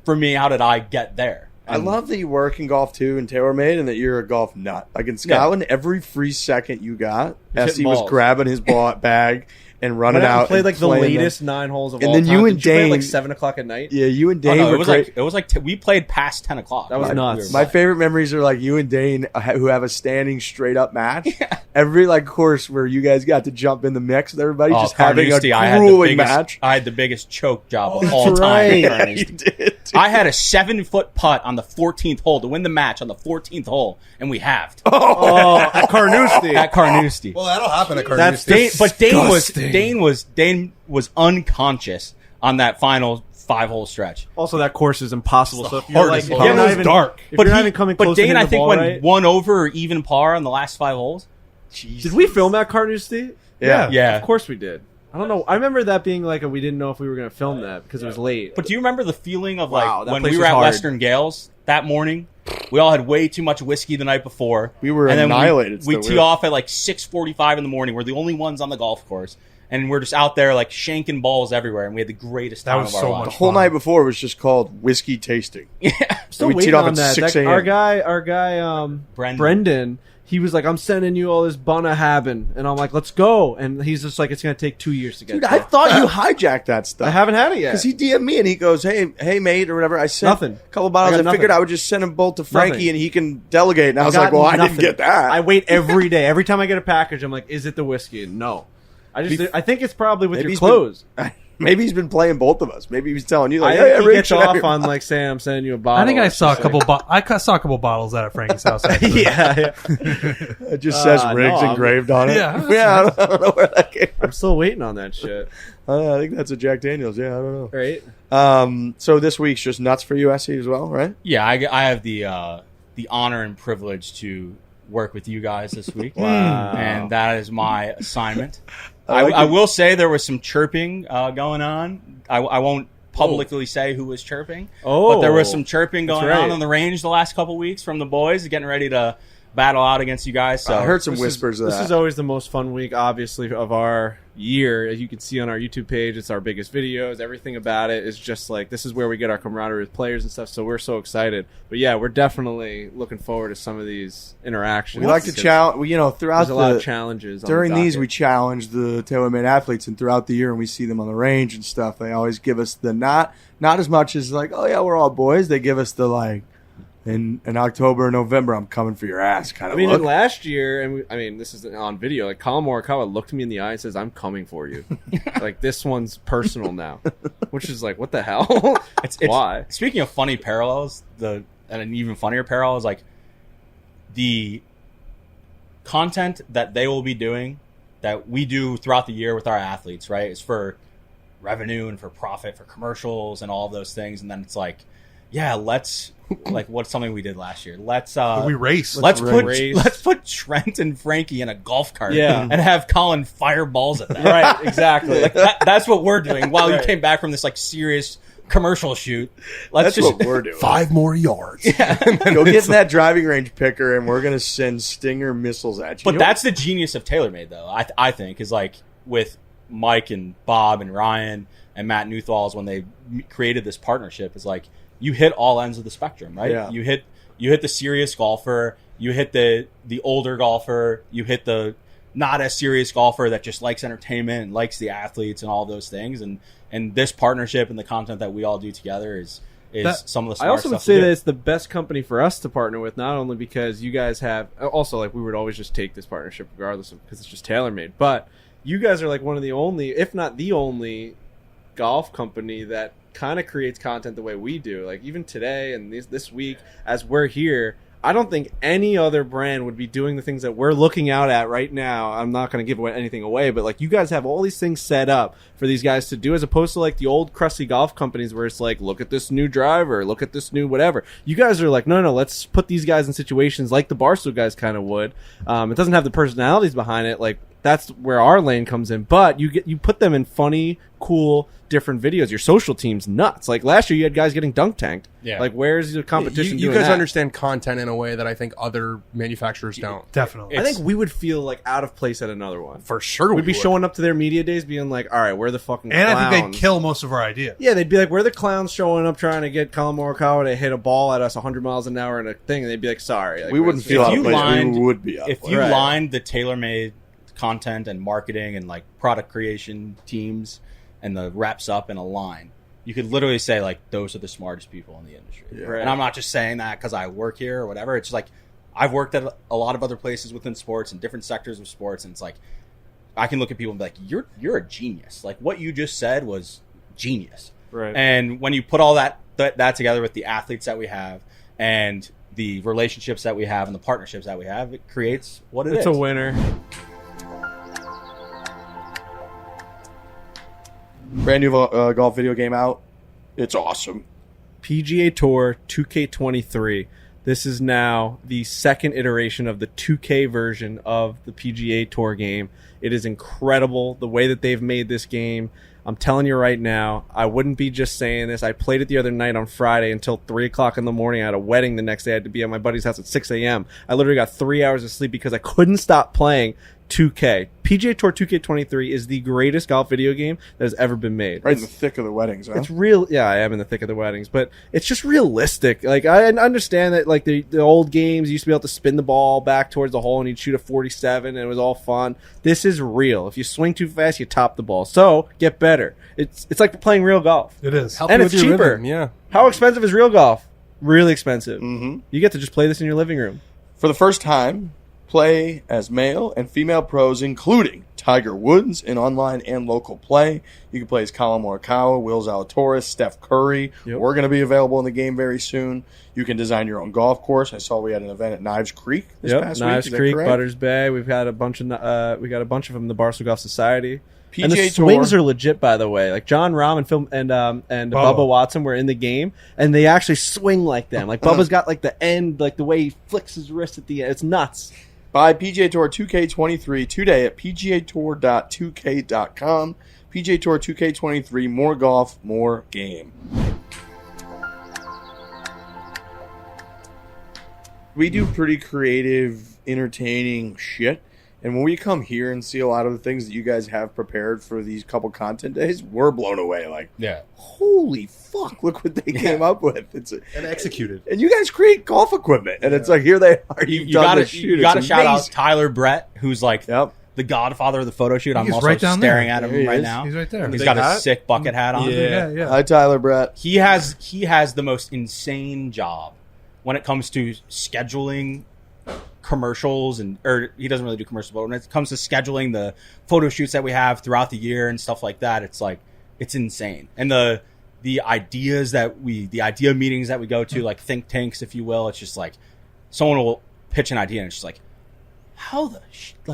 I get there? I love that you work in golf too in TaylorMade and that you're a golf nut. Like in Scotland, every free second you got, He's Esse hitting was balls. grabbing his bag and running Went out out and played and like the playing them. latest 9 holes of And all then time. you and Did play at, like Dane- 7:00 at night. Yeah, you and Oh, Dane no, were it was like we played past 10 o'clock. That was Like, nuts. we were My back. favorite memories are like you and Dane who have a standing straight up match. Every like course where you guys got to jump in the mix with everybody, just having a Carnoustie, I had the grueling biggest- match. I had the biggest choke job of that's all time. right. at You Carnoustie. did. I had a 7-foot putt on the 14th hole to win the match on the 14th hole, and we halved Oh, at Carnoustie. at Carnoustie. Well, that'll happen at That's Carnoustie. Dane was unconscious on that final 5-hole stretch. Also, that course is impossible. So if you're hardest like, hole. if you're Yeah, it not was even dark. if you're not even coming close to Dane, hitting I the think, ball went right. 1 over or even par on the last 5 holes. Did we film at Carnoustie? Yeah. Yeah. Of course we did. I don't know. I remember that being like we didn't know if we were going to film that because it was late. But do you remember the feeling of Wow, like that when place we were was at hard. Western Gales that morning? We all had way too much whiskey the night before. We were and then annihilated We still. tee off at like 6:45 in the morning. We're the only ones on the golf course, and we're just out there like shanking balls everywhere. And we had the greatest That time was of our so lives. The much whole fun. night before was just called whiskey tasting. Still we teed waiting off on at that. 6 That- a.m. Our guy, Brendan. Brendan. He was like, "I'm sending you all this Bunnahabin," and I'm like, "Let's go." And he's just like, "It's going to take 2 years to get." Dude, there." I thought you hijacked that stuff. I haven't had it yet. Because he DM'd me and he goes, hey, mate, or whatever. I sent Nothing. a couple bottles. I I, got figured nothing. I would just send them both to Frankie Nothing. and he can delegate. And I was like, got well, I didn't nothing. get that. I wait every day. Every time I get a package, I'm like, "Is it the whiskey?" No. I think it's probably with Maybe your he's clothes. Maybe he's been playing both of us. Maybe he's telling you like, I hey, think he Rick, gets should I off be-" on like saying I'm sending you a bottle. I think I saw a It's just couple. I saw a couple bottles out at Frankie's house. Actually. yeah. It just says Riggs no, engraved on it. Yeah. yeah. I don't know where that came from. I'm still waiting on that shit. I think that's a Jack Daniels. Yeah, I don't know. Right? So this week's just nuts for you, Esse, as well, right? Yeah, I have the honor and privilege to work with you guys this week. Wow. And that is my assignment. I like I it. will say there was some chirping going on. I won't publicly say who was chirping, but there was some chirping going right. on the range the last couple weeks from the boys getting ready to battle out against you guys. So I heard some whispers of that. This is always the most fun week, obviously, of our year. As you can see on our YouTube page, it's our biggest videos. Everything about it is just like, this is where we get our camaraderie with players and stuff, so we're so excited. But yeah, we're definitely looking forward to some of these interactions. We like to challenge, throughout There's a lot the of challenges. during on the these, docket. we challenge the TaylorMade athletes, and throughout the year, and we see them on the range and stuff. They always give us the not as much as like, oh yeah, we're all boys. They give us the like, in October or November, I'm coming for your ass kind of. I mean, look. and last year, and this is on video, like Colin Morikawa looked me in the eye and says, "I'm coming for you." Like, this one's personal now, which is like, what the hell? it's Why? Speaking of funny parallels, and an even funnier parallel is like the content that they will be doing, that we do throughout the year with our athletes, right? Is for revenue and for profit, for commercials and all of those things. And then it's like, yeah, let's like what's something we did last year. Let's we race. let's race. put Trent and Frankie in a golf cart, Yeah. and have Colin fire balls at them. Right, exactly. Like that's what we're doing while you Right. came back from this like serious commercial shoot. Let's That's just what we're doing. 5 more yards. Go get in that driving range picker, and we're gonna send Stinger missiles at you. But that's the genius of TaylorMade, though. I think is like with Mike and Bob and Ryan and Matt Newthals when they created this partnership. Is like you hit all ends of the spectrum, right? Yeah. You hit the serious golfer, you hit the older golfer, you hit the not as serious golfer that just likes entertainment and likes the athletes and all those things. And this partnership and the content that we all do together is some of the smart I also would stuff say to do. that it's the best company for us to partner with, not only because you guys have, also like we would always just take this partnership regardless of, because it's just TaylorMade, but you guys are like one of the only, if not the only, golf company that kind of creates content the way we do. Like even today and this week, as we're here, I don't think any other brand would be doing the things that we're looking out at right now. I'm not going to give anything away, but like you guys have all these things set up for these guys to do, as opposed to like the old crusty golf companies where it's like, look at this new driver, look at this new whatever. You guys are like, no, let's put these guys in situations like the Barstool guys kind of would. It doesn't have the personalities behind it. Like that's where our lane comes in, but you put them in funny, cool, different videos. Your social team's nuts. Like last year you had guys getting dunk tanked. Yeah. Like where's the competition You doing guys that? understand content in a way that I think other manufacturers don't. Definitely. I think we would feel like out of place at another one. For sure, We'd be would. showing up to their media days being like, all right, we're the fucking And clowns. I think they'd kill most of our ideas. Yeah, they'd be like, we're the clowns showing up trying to get Colin Morikawa to hit a ball at us 100 miles an hour in a thing, and they'd be like, sorry. Like, we wouldn't feel if out you of place. lined- We would be out of If place. you Right. lined the TaylorMade content and marketing and like product creation teams and the reps up in a line, you could literally say like those are the smartest people in the industry. Yeah. Right. And I'm not just saying that because I work here or whatever. It's like I've worked at a lot of other places within sports and different sectors of sports, and it's like I can look at people and be like, you're a genius. Like what you just said was genius. Right. And when you put all that together with the athletes that we have and the relationships that we have and the partnerships that we have, it creates what it is. It's a winner. Brand new golf video game out. It's awesome. PGA Tour 2K23. This is now the second iteration of the 2K version of the PGA Tour game. It is incredible the way that they've made this game. I'm telling you right now, I wouldn't be just saying this. I played it the other night on Friday until 3 o'clock in the morning. I had a wedding the next day. I had to be at my buddy's house at 6 a.m. I literally got 3 hours of sleep because I couldn't stop playing 2K. PGA Tour 2K23 is the greatest golf video game that has ever been made. Right in the thick of the weddings, huh? It's real. Yeah, I am in the thick of the weddings, but it's just realistic. Like I understand that, like the old games, you used to be able to spin the ball back towards the hole and you'd shoot a 47, and it was all fun. This is real. If you swing too fast, you top the ball. So get better. It's like playing real golf. It is. Help And you it's with your cheaper. rhythm, yeah. How expensive is real golf? Really expensive. Mm-hmm. You get to just play this in your living room. For the first time, play as male and female pros, including Tiger Woods in online and local play. You can play as Colin Morikawa, Will Zalatoris, Steph Curry. Yep. We're going to be available in the game very soon. You can design your own golf course. I saw we had an event at Knives Creek this past week. Knives Is that Creek, correct? Butters Bay. We've got a bunch of them in the Barstool Golf Society. PGA And the Tour. swings are legit, by the way. Like John Rahm and Phil and Bubba Watson were in the game, and they actually swing like them. Like Bubba's got like the end, like the way he flicks his wrist at the end. It's nuts. Buy PGA Tour 2K23 today at pgatour.2k.com. PGA Tour 2K23, more golf, more game. We do pretty creative, entertaining shit. And when we come here and see a lot of the things that you guys have prepared for these couple content days, we're blown away. Like, holy fuck, look what they came up with. And executed. And you guys create golf equipment. And it's like, here they are. You got to shout out Tyler Brett, who's like Yep. the godfather of the photo shoot. I'm He's also right down staring there. at There him he right is. now. He's right there. He's Big got a hat? sick bucket hat on. Yeah. Hi, Tyler Brett. He has the most insane job when it comes to scheduling commercials or he doesn't really do commercials, but when it comes to scheduling the photo shoots that we have throughout the year and stuff like that, it's insane. And the idea meetings that we go to, like think tanks, if you will, it's just like someone will pitch an idea and it's just like,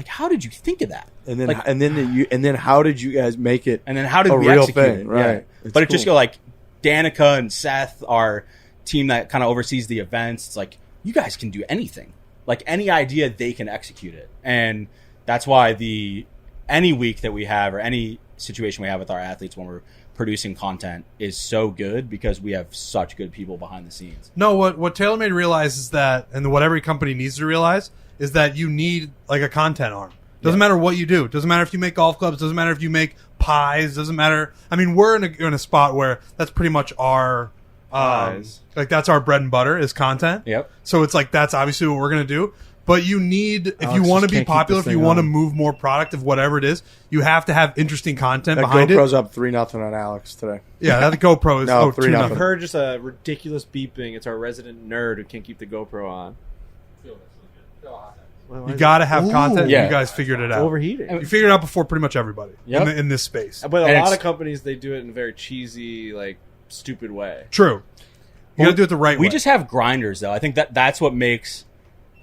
how did you think of that? And then Like- and then how did you guys make it? And then how did a we real execute thing, it? right. Yeah. It's But it just cool. go like Danica and Seth, our team that kind of oversees the events. It's like, you guys can do anything. Like any idea, they can execute it. And that's why any week that we have or any situation we have with our athletes when we're producing content is so good because we have such good people behind the scenes. No, what TaylorMade realizes that, and what every company needs to realize, is that you need like a content arm. Doesn't matter what you do. Doesn't matter if you make golf clubs. Doesn't matter if you make pies. Doesn't matter. I mean, we're in a spot where that's pretty much our Pies. like that's our bread and butter is content. Yep. So it's like that's obviously what we're gonna do. But you need, if Alex you want to just be can't keep popular, this if you thing want to on. move more product of whatever it is, you have to have interesting content That behind GoPro's it. up 3-0 on Alex today. Yeah, that GoPro is No, 2-0. 3-0. I've heard just a ridiculous beeping. It's our resident nerd who can't keep the GoPro on. You got to have content. Yeah. You guys figured it It's out. overheating. You figured it out before pretty much everybody Yep. in this space. But a And lot it's- of companies, they do it in a very cheesy, like, stupid way. True. You got to do it the right way. We just have grinders, though. I think that's what makes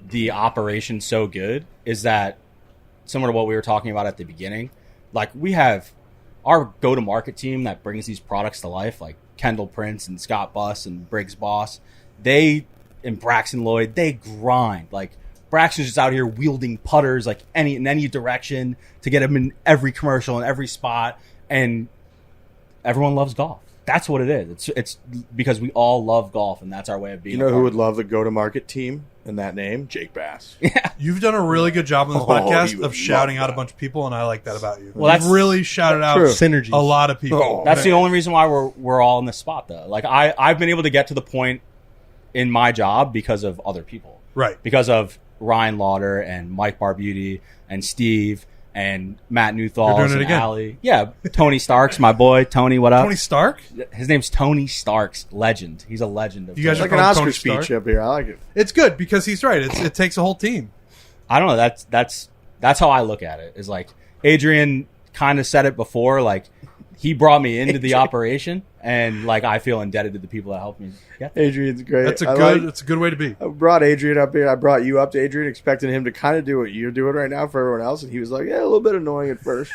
the operation so good is that, similar to what we were talking about at the beginning, like we have our go-to-market team that brings these products to life, like Kendall Prince and Scott Buss and Briggs Boss. And Braxton Lloyd, they grind. Like Braxton's just out here wielding putters like in any direction to get him in every commercial in every spot, and everyone loves golf. That's what it is. It's because we all love golf, and that's our way of being. You know a who part would of love the go-to-market team and that name? Jake Bass. You've done a really good job on this Oh, he podcast would of shouting love out a that. bunch of people, and I like that about you. Well, that's- You've really shouted out True. Synergies. a lot of people. Oh, That's the only reason why we're all in this spot, though. Like I've been able to get to the point in my job because of other people, Right. because of Ryan Lauder and Mike Barbuti and Steve and Matt Newthal You're doing it and again. Allie. Yeah, Tony Starks, my boy. Tony, what up? Tony Stark? His name's Tony Starks. Legend. He's a legend. Of You guys It's are like an calling Oscar Tony speech Stark? up here. I like it. It's good because he's right. It takes a whole team. I don't know. That's how I look at it. Is like Adrian kind of said it before. Like he brought me into the operation, and like I feel indebted to the people that helped me get there. Adrian's great. That's I a good way to be. I brought Adrian up here. I brought you up to Adrian, expecting him to kind of do what you're doing right now for everyone else, and he was like, "Yeah, a little bit annoying at first."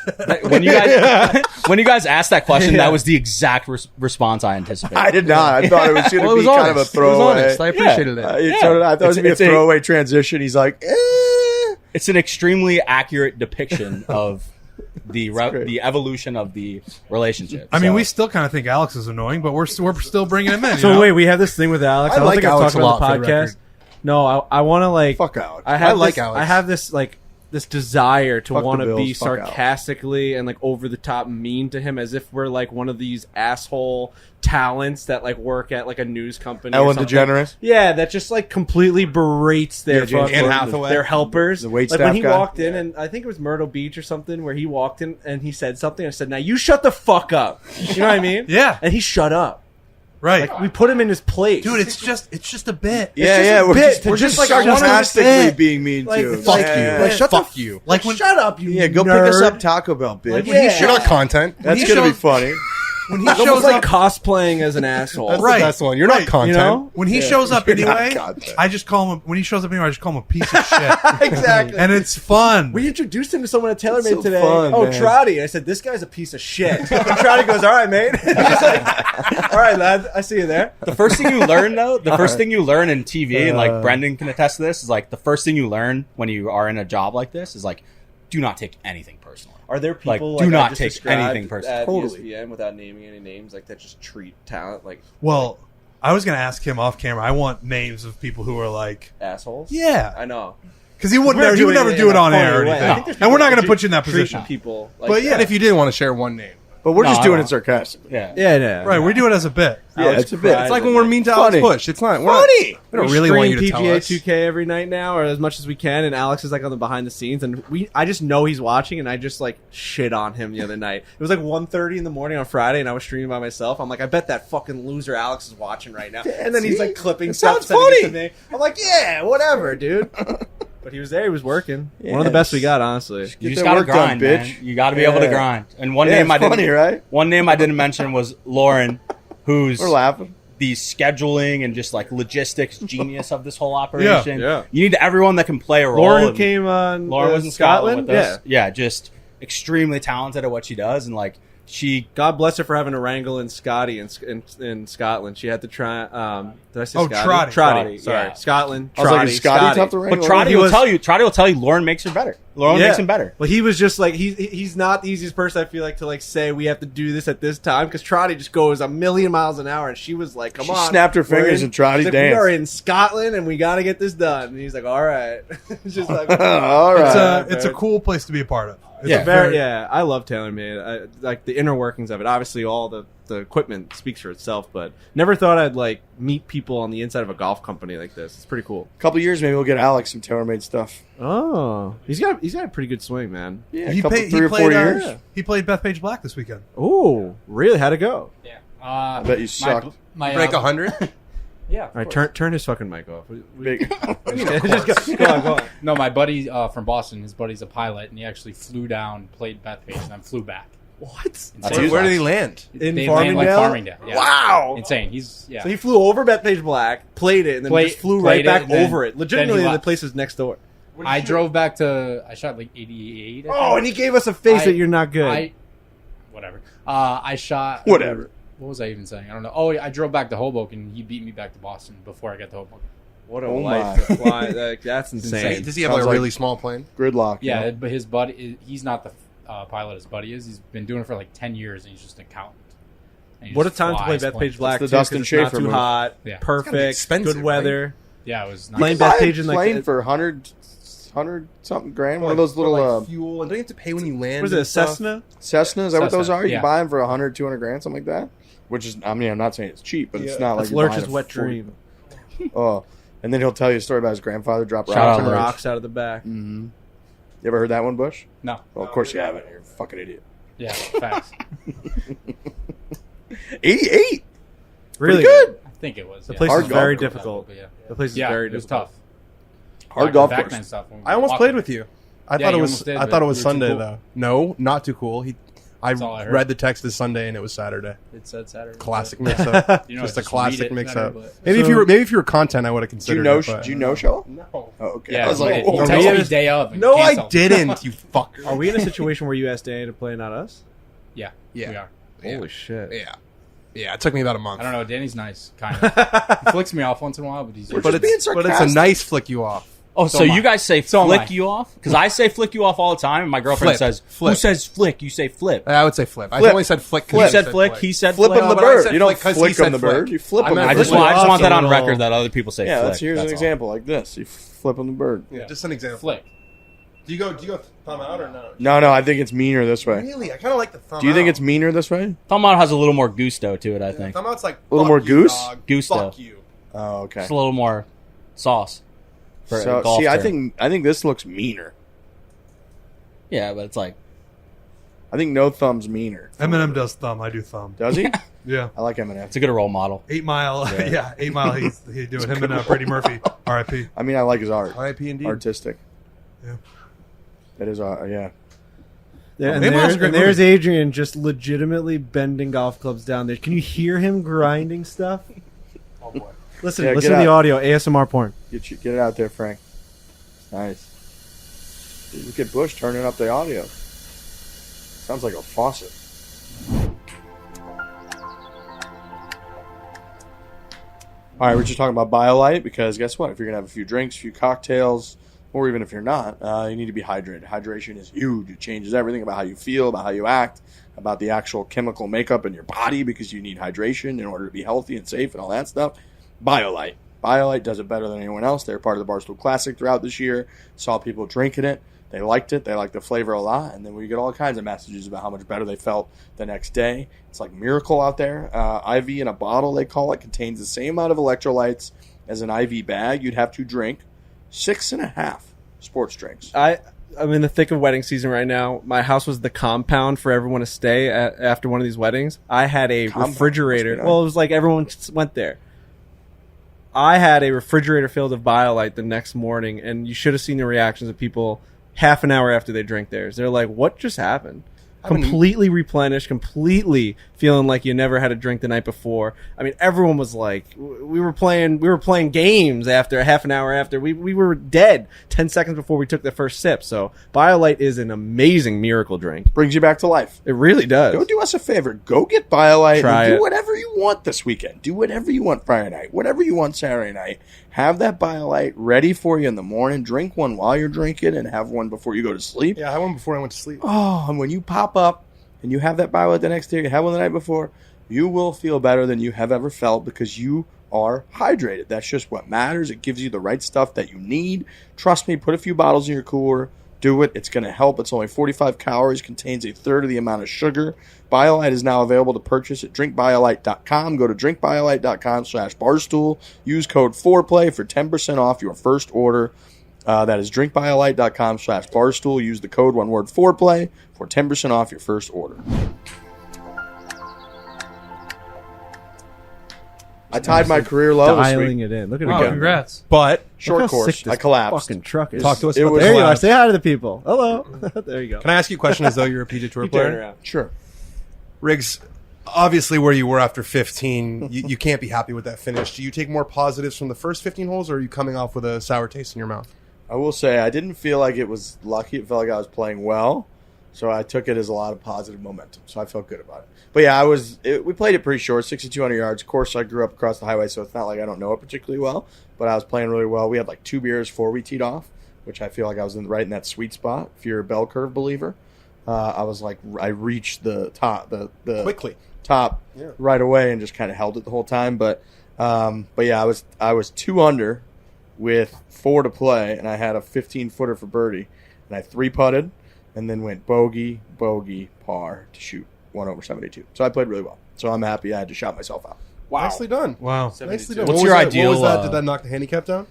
When you guys asked that question, that was the exact response I anticipated. I did not. I thought it was going Well, to it be was kind of a honest. It was throwaway. honest. I appreciated it. So did I. I thought it was going to be a It's a- throwaway transition. He's like, It's an extremely accurate depiction of great. the evolution of the relationship. I mean, So- we still kind of think Alex is annoying, but we're still bringing him in. So you know? wait, we have this thing with Alex. I I don't like think I've Alex talked a about lot, the for the podcast. record. No, I want to like. "Fuck Alex." I like this, Alex. I have this like this desire to Fuck the want to Bills, be fuck Alex. sarcastically and like over the top mean to him, as if we're like one of these asshole talents that like work at like a news company. or Ellen something. DeGeneres. Yeah, that just like completely berates their Yeah, James fucking- Anne Hathaway. their helpers. The wait like staff when he guy. walked in, and I think it was Myrtle Beach or something, where he walked in and he said something. I said, "Now you shut the fuck up." You know what I mean? Yeah. And he shut up. Right. Like, we put him in his place. Dude, it's just a bit. Yeah, we're bit to just just, like, sarcastically being mean like, to him. Fuck Yeah. you. Like, shut Fuck the you. Like when, shut up, you Yeah, go nerd. pick us up Taco Bell, bitch. Like, yeah. You're not content. That's he gonna be shows- funny. when he It's shows almost like up, cosplaying as an asshole. That's Right. the best one. You're not Right. content. You know? when he shows up You're not anyway, content. I just call him. When he shows up anyway, I just call him a piece of shit, Exactly. and it's fun. We introduced him to someone at TaylorMade so today. fun, man. Trotty. I said, this guy's a piece of shit. And Trotty goes, all right, mate. He's just like, all right, lad. I see you there. The first thing you learn, though, the first thing you learn in TV, and like Brendan can attest to this, is like the first thing you learn when you are in a job like this is like, do not take anything personally. Are there people Like, do I not just take described anything personally. at Totally. ESPN without naming any names, like that just treat talent like Well, I was gonna ask him off camera. I want names of people who are like, assholes? yeah, I know. because he would We're never, he would doing never it do in it a on air or funny way. anything. I think there's And we're not people gonna that put you in that treat position. people like But yeah, And if you didn't want to share one name. But we're No, just I doing don't. it sarcastically. Yeah. yeah. Right, we do it as a bit. Yeah, it's a bit. It's like when we're mean to Alex Funny. Bush. It's not. We're funny. We don't really want you to tell PGA us. 2K every night now, or as much as we can. And Alex is like on the behind the scenes, and I just know he's watching, and I just like shit on him the other night. It was like 1:30 in the morning on Friday, and I was streaming by myself. I'm like, I bet that fucking loser Alex is watching right now. And then he's like clipping It stuff, sounds sending it to funny. me. I'm like, yeah, whatever, dude. But he was there. He was working. One of the best we got, honestly. You Get just that gotta work done, grind, bitch. man. You gotta be able to Yeah. grind. And one Yeah, name I it's funny, didn't, right? one name I didn't mention was Lauren, who's We're laughing. the scheduling and just like logistics genius of this whole operation. Yeah. You need everyone that can play a role. Lauren and came on. Lauren was in Scotland with Yeah. us. Yeah, just extremely talented at what she does, and like she. God bless her for having to wrangle in Scotty in Scotland. She had to try. Did I say Oh, Scotty? Trotty. Trotty. Sorry, Yeah. Scotland. I was like, Trotty, is Scotty tough to But wrangle? Trotty He will was- tell you. Trotty will tell you. Lauren makes her better. Lauren makes him better. Well, he was just like he's not the easiest person I feel like to like say we have to do this at this time because Trotty just goes a million miles an hour and she was like, "Come She on!" snapped her we're fingers in- and Trotty she's like, danced. We are in Scotland and we got to get this done. And he's like, "All right." It's just like All right. It's a cool place to be a part of. It's Yeah. a very, I love TaylorMade. I like the inner workings of it. Obviously, all the equipment speaks for itself, but never thought I'd like meet people on the inside of a golf company like this. It's pretty cool. couple years, maybe we'll get Alex some TaylorMade stuff. Oh, he's got a pretty good swing, man. Yeah, He, a couple, played, 3 he or 4 played. years. He played Bethpage Black this weekend. Oh, really? How'd it go? Yeah. I bet you sucked. My, Break 100. Yeah. All right, turn his fucking mic off. Big. Just go on. No, my buddy from Boston, his buddy's a pilot, and he actually flew down, played Bethpage, and then flew back. What? Insane. Where did he land? In They land like Farmingdale? Farmingdale. Yeah. Wow. Insane. He's So he flew over Bethpage Black, played it, and then just flew right played it, back and then- over it. then Legitimately, he the left. place is next door. I drove back to. I shot like 88. I Oh, think. and he gave us a face I- that you're not good. Whatever. I shot. Whatever. What was I even saying? I don't know. Oh, I drove back to Hoboken. And he beat me back to Boston before I got to Hoboken. What a Oh life my. to fly! Like, that's insane. Does he have like Sounds a like- really small plane? Gridlock. Yeah, you know? but his buddy, he's not the pilot his buddy is. He's been doing it for like 10 years, and he's just an accountant. And he What a just time to play flies Bethpage planes. Black. the too, 'cause Dustin it's not Schaefer too move. hot, Yeah. It's gotta be perfect, expensive, good weather. Yeah, it was Playing nice. Bethpage in like plane for 100 something grand. One of those little fuel, and don't you have to pay when you land? Was it a and stuff? Cessna? Cessna. Is that what those Cessna, are? You yeah. can buy them for 100, 200 grand, something like that. Which is, I mean, I'm not saying it's cheap, but it's not like That's you're buying Lurch's a wet 40 dream. Oh, and then he'll tell you a story about his grandfather drop Shout rocks out on Some the rocks out of the back. Mm-hmm. You ever heard that one, Bush? No. Well, of course you haven't. You're a fucking idiot. Yeah, facts. 88. Really good. I think it was. The yeah. place Hard is golf very course. difficult. But yeah. The place is Yeah, very it was difficult. tough. Hard golf Backman course. stuff when we I almost walked played it. with you. I Yeah, thought it you was. almost did, I but thought it was you were too Sunday cool. though. No, not too cool. That's all I heard. read the text as Sunday and it was Saturday. It said Saturday. Classic mix-up. You know, Just I a classic read it mix-up. better, but- Maybe if you were content, I would have Do you considered know? it. But Do you know Shaw? No. Oh, okay. Yeah, I was like, he oh, texted no. me day of. and no, I canceled. didn't. You fucker. Are we in a situation where you asked Danny to play, not us? Yeah, Yeah. we are. Yeah. Holy shit! Yeah, yeah. It took me about a month. I don't know. Danny's nice, kind of. He flicks me off once in a while, but he's. We're but just being it's a sarcastic. nice flick you off. Oh, So so am I. you guys say So am flick I. you off? Because I say flick you off all the time, and my girlfriend Flip. says, Flip. "Who says flick? You say flip." I would say flip. I Flip. only said flick. 'cause You you said flick. He said Flip flip. him the but I bird. said You don't flick 'cause he flick said him the flick. bird. You flip I him meant the I bird. just want Off that a on little- record that other people say Yeah, flick. here's an all. example like this. You flip him the bird. Yeah, just an example. Flick. Do you go thumb out or no? No, I think it's meaner this way. Really, I kind of like the thumb. Do you think out. it's meaner this way? Thumb out has a little more gusto to it, I think. Thumb out's like A little fuck more you, goose? dog. Gusto. Fuck you. Oh, okay. It's a little more sauce. For a So, golf see, I term. think this looks meaner. Yeah, but it's like I think no thumb's meaner. Eminem does thumb. I do thumb. Does he? Yeah. I like Eminem. It's a good role model. 8 Mile. Yeah, 8 Mile. He's doing him and Freddie Murphy. R.I.P. I mean, I like his art. R.I.P. indeed. Artistic. Yeah. That is, yeah. Yeah, and, 8 Mile's a great there's movie. Adrian just legitimately bending golf clubs down there. Can you hear him grinding stuff? Oh boy. Listen Yeah, to get the out. audio. ASMR porn. Get it out there, Frank. Nice. Dude, look at Bush turning up the audio. Sounds like a faucet. All right, we're just talking about BioLite because guess what? If you're going to have a few drinks, a few cocktails, or even if you're not, you need to be hydrated. Hydration is huge. It changes everything about how you feel, about how you act, about the actual chemical makeup in your body because you need hydration in order to be healthy and safe and all that stuff. BioLite. BioLite does it better than anyone else. They're part of the Barstool Classic throughout this year. Saw people drinking it. They liked it. They liked the flavor a lot. And then we get all kinds of messages about how much better they felt the next day. It's like miracle out there. IV in a bottle, they call it, contains the same amount of electrolytes as an IV bag. You'd have to drink 6.5 sports drinks. I'm in the thick of wedding season right now. My house was the compound for everyone to stay at after one of these weddings. I had a Compound? refrigerator. Must be nice. Well, it was like everyone just went there. I had a refrigerator filled with BioLite the next morning, and you should have seen the reactions of people half an hour after they drank theirs. They're like, what just happened? Completely replenished, completely feeling like you never had a drink the night before. I mean, everyone was like, we were playing games after a half an hour after. We were dead 10 seconds before we took the first sip. So BioLite is an amazing miracle drink. Brings you back to life. It really does. Go do us a favor. Go get BioLite Try and do it. whatever you want this weekend. Do whatever you want Friday night. Whatever you want Saturday night. Have that BioLite ready for you in the morning. Drink one while you're drinking and have one before you go to sleep. Yeah, I had one before I went to sleep. Oh, and when you pop up and you have that BioLite the next day, you have one the night before, you will feel better than you have ever felt because you are hydrated. That's just what matters. It gives you the right stuff that you need. Trust me, put a few bottles in your cooler. Do it. It's going to help. It's only 45 calories, contains a third of the amount of sugar. BioLite is now available to purchase at drinkbiolite.com. Go to drinkbiolite.com/barstool. Use code FOREPLAY for 10% off your first order. That is drinkbiolite.com/barstool. Use the code, one word, FOREPLAY for 10% off your first order. I tied my career low this Dialing week. it in. Look at Wow, it go. congrats. But Short Look how course. sick this I collapsed. Fucking truck is. talk to us It about was- the There you are. collapse. Say hi to the people. Hello. There you go. Can I ask you a question as though you're a PGA Tour player? Sure. Riggs, obviously where you were after 15, you can't be happy with that finish. Do you take more positives from the first 15 holes, or are you coming off with a sour taste in your mouth? I will say I didn't feel like it was lucky. It felt like I was playing well. So I took it as a lot of positive momentum. So I felt good about it. But yeah, we played it pretty short, 6,200 yards. Of course, I grew up across the highway, so it's not like I don't know it particularly well. But I was playing really well. We had like 2 beers before we teed off, which I feel like I was right in that sweet spot. If you're a bell curve believer, I was like, I reached the top, the Quickly. top right away and just kind of held it the whole time. But yeah, I was 2 under with 4 to play, and I had a 15-footer for birdie, and I 3-putted, and then went bogey, par to shoot 1 over 72. So I played really well. So I'm happy I had to shout myself out. Wow. Nicely done. Wow. Nicely done. What's What your was that- ideal, What was that? Did that knock the handicap down?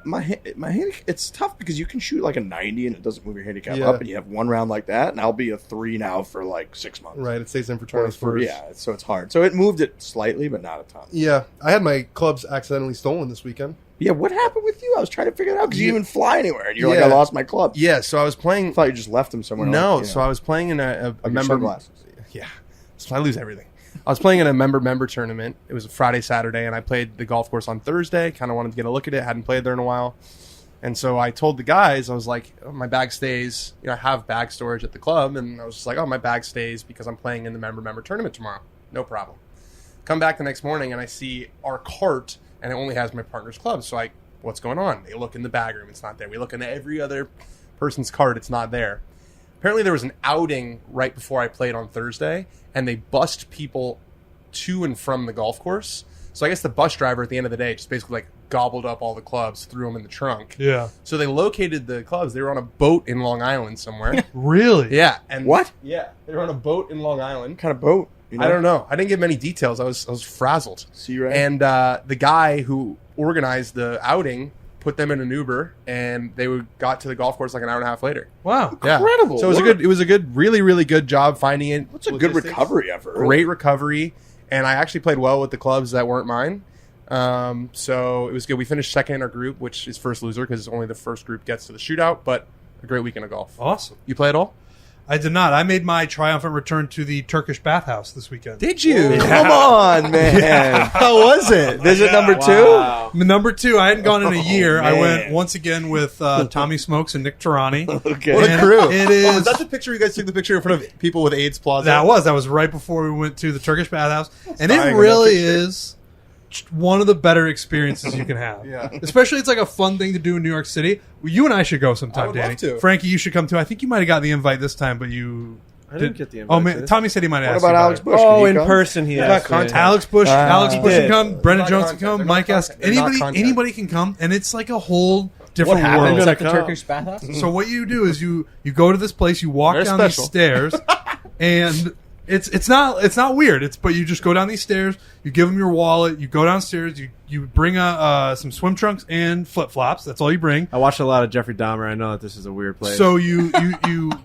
My hand, it's tough because you can shoot like a 90 and it doesn't move your handicap Yeah. up, and you have one round like that, and I'll be a 3 now for like 6 months. Right, it stays in for Or 20 for, yeah, so it's hard. So it moved it slightly, but not a ton. Yeah, I had my clubs accidentally stolen this weekend. Yeah, what happened with you? I was trying to figure it out because you didn't even fly anywhere, and you're like, Yeah. I lost my club. Yeah, so I was I playing. thought you just left them somewhere. No, like, you so know, I was playing in a like your member. sunglasses. Yeah, so I lose everything. I was playing in a member tournament. It was a Friday, Saturday, and I played the golf course on Thursday. Kind of wanted to get a look at it. Hadn't played there in a while. And so I told the guys, I was like, oh, my bag stays. You know, I have bag storage at the club. And I was just like, oh, my bag stays because I'm playing in the member tournament tomorrow. No problem. Come back the next morning and I see our cart and it only has my partner's club. So what's going on? They look in the bag room. It's not there. We look in every other person's cart. It's not there. Apparently there was an outing right before I played on Thursday, and they bussed people to and from the golf course. So I guess the bus driver at the end of the day just basically like gobbled up all the clubs, threw them in the trunk. Yeah. So they located the clubs. They were on a boat in Long Island somewhere. Really? Yeah. And What? Yeah. They were on a boat in Long Island. What kind of boat? You I don't know. I didn't get many details. I was frazzled. Sea Ray? And the guy who organized the outing put them in an Uber, and they got to the golf course like an hour and a half later. Wow. Yeah. Incredible So it was a good, really, really good job finding it. It's a good recovery effort. Great recovery, and I actually played well with the clubs that weren't mine. So it was good. We finished second in our group, which is first loser because only the first group gets to the shootout, but a great weekend of golf. Awesome. You play at all? I did not. I made my triumphant return to the Turkish bathhouse this weekend. Did you? Come on, man. How was it? Visit number two? Number 2, I hadn't gone in a year. I man. went once again with Tommy Smokes and Nick Tarani. Okay. What a And crew. It is. Is that the picture you guys took the picture in front of people with AIDS Plaza? That was right before we went to the Turkish bathhouse, and dying it on really that picture. is one of the better experiences you can have. Yeah. Especially, it's like a fun thing to do in New York City. Well, you and I should go sometime, I would Danny. love to. Frankie, you should come too. I think you might have got the invite this time, but you I didn't get the invite. Oh to man, this. Tommy said he might What ask about you Alex it. Bush? Oh, Can he in come? person he got asked me. contact. Alex Bush he can did. come. Brendan not Jones contact. can come. They're Mike not Esse. contact. They're not Anybody contact. can come, and it's like a whole What different happens world. at the Come. Turkish bathhouse? So what you do is you go to this place, you walk They're down special. these stairs, and it's not weird. But you just go down these stairs, you give them your wallet, you go downstairs, you bring some swim trunks and flip flops. That's all you bring. I watched a lot of Jeffrey Dahmer. I know that this is a weird place. So you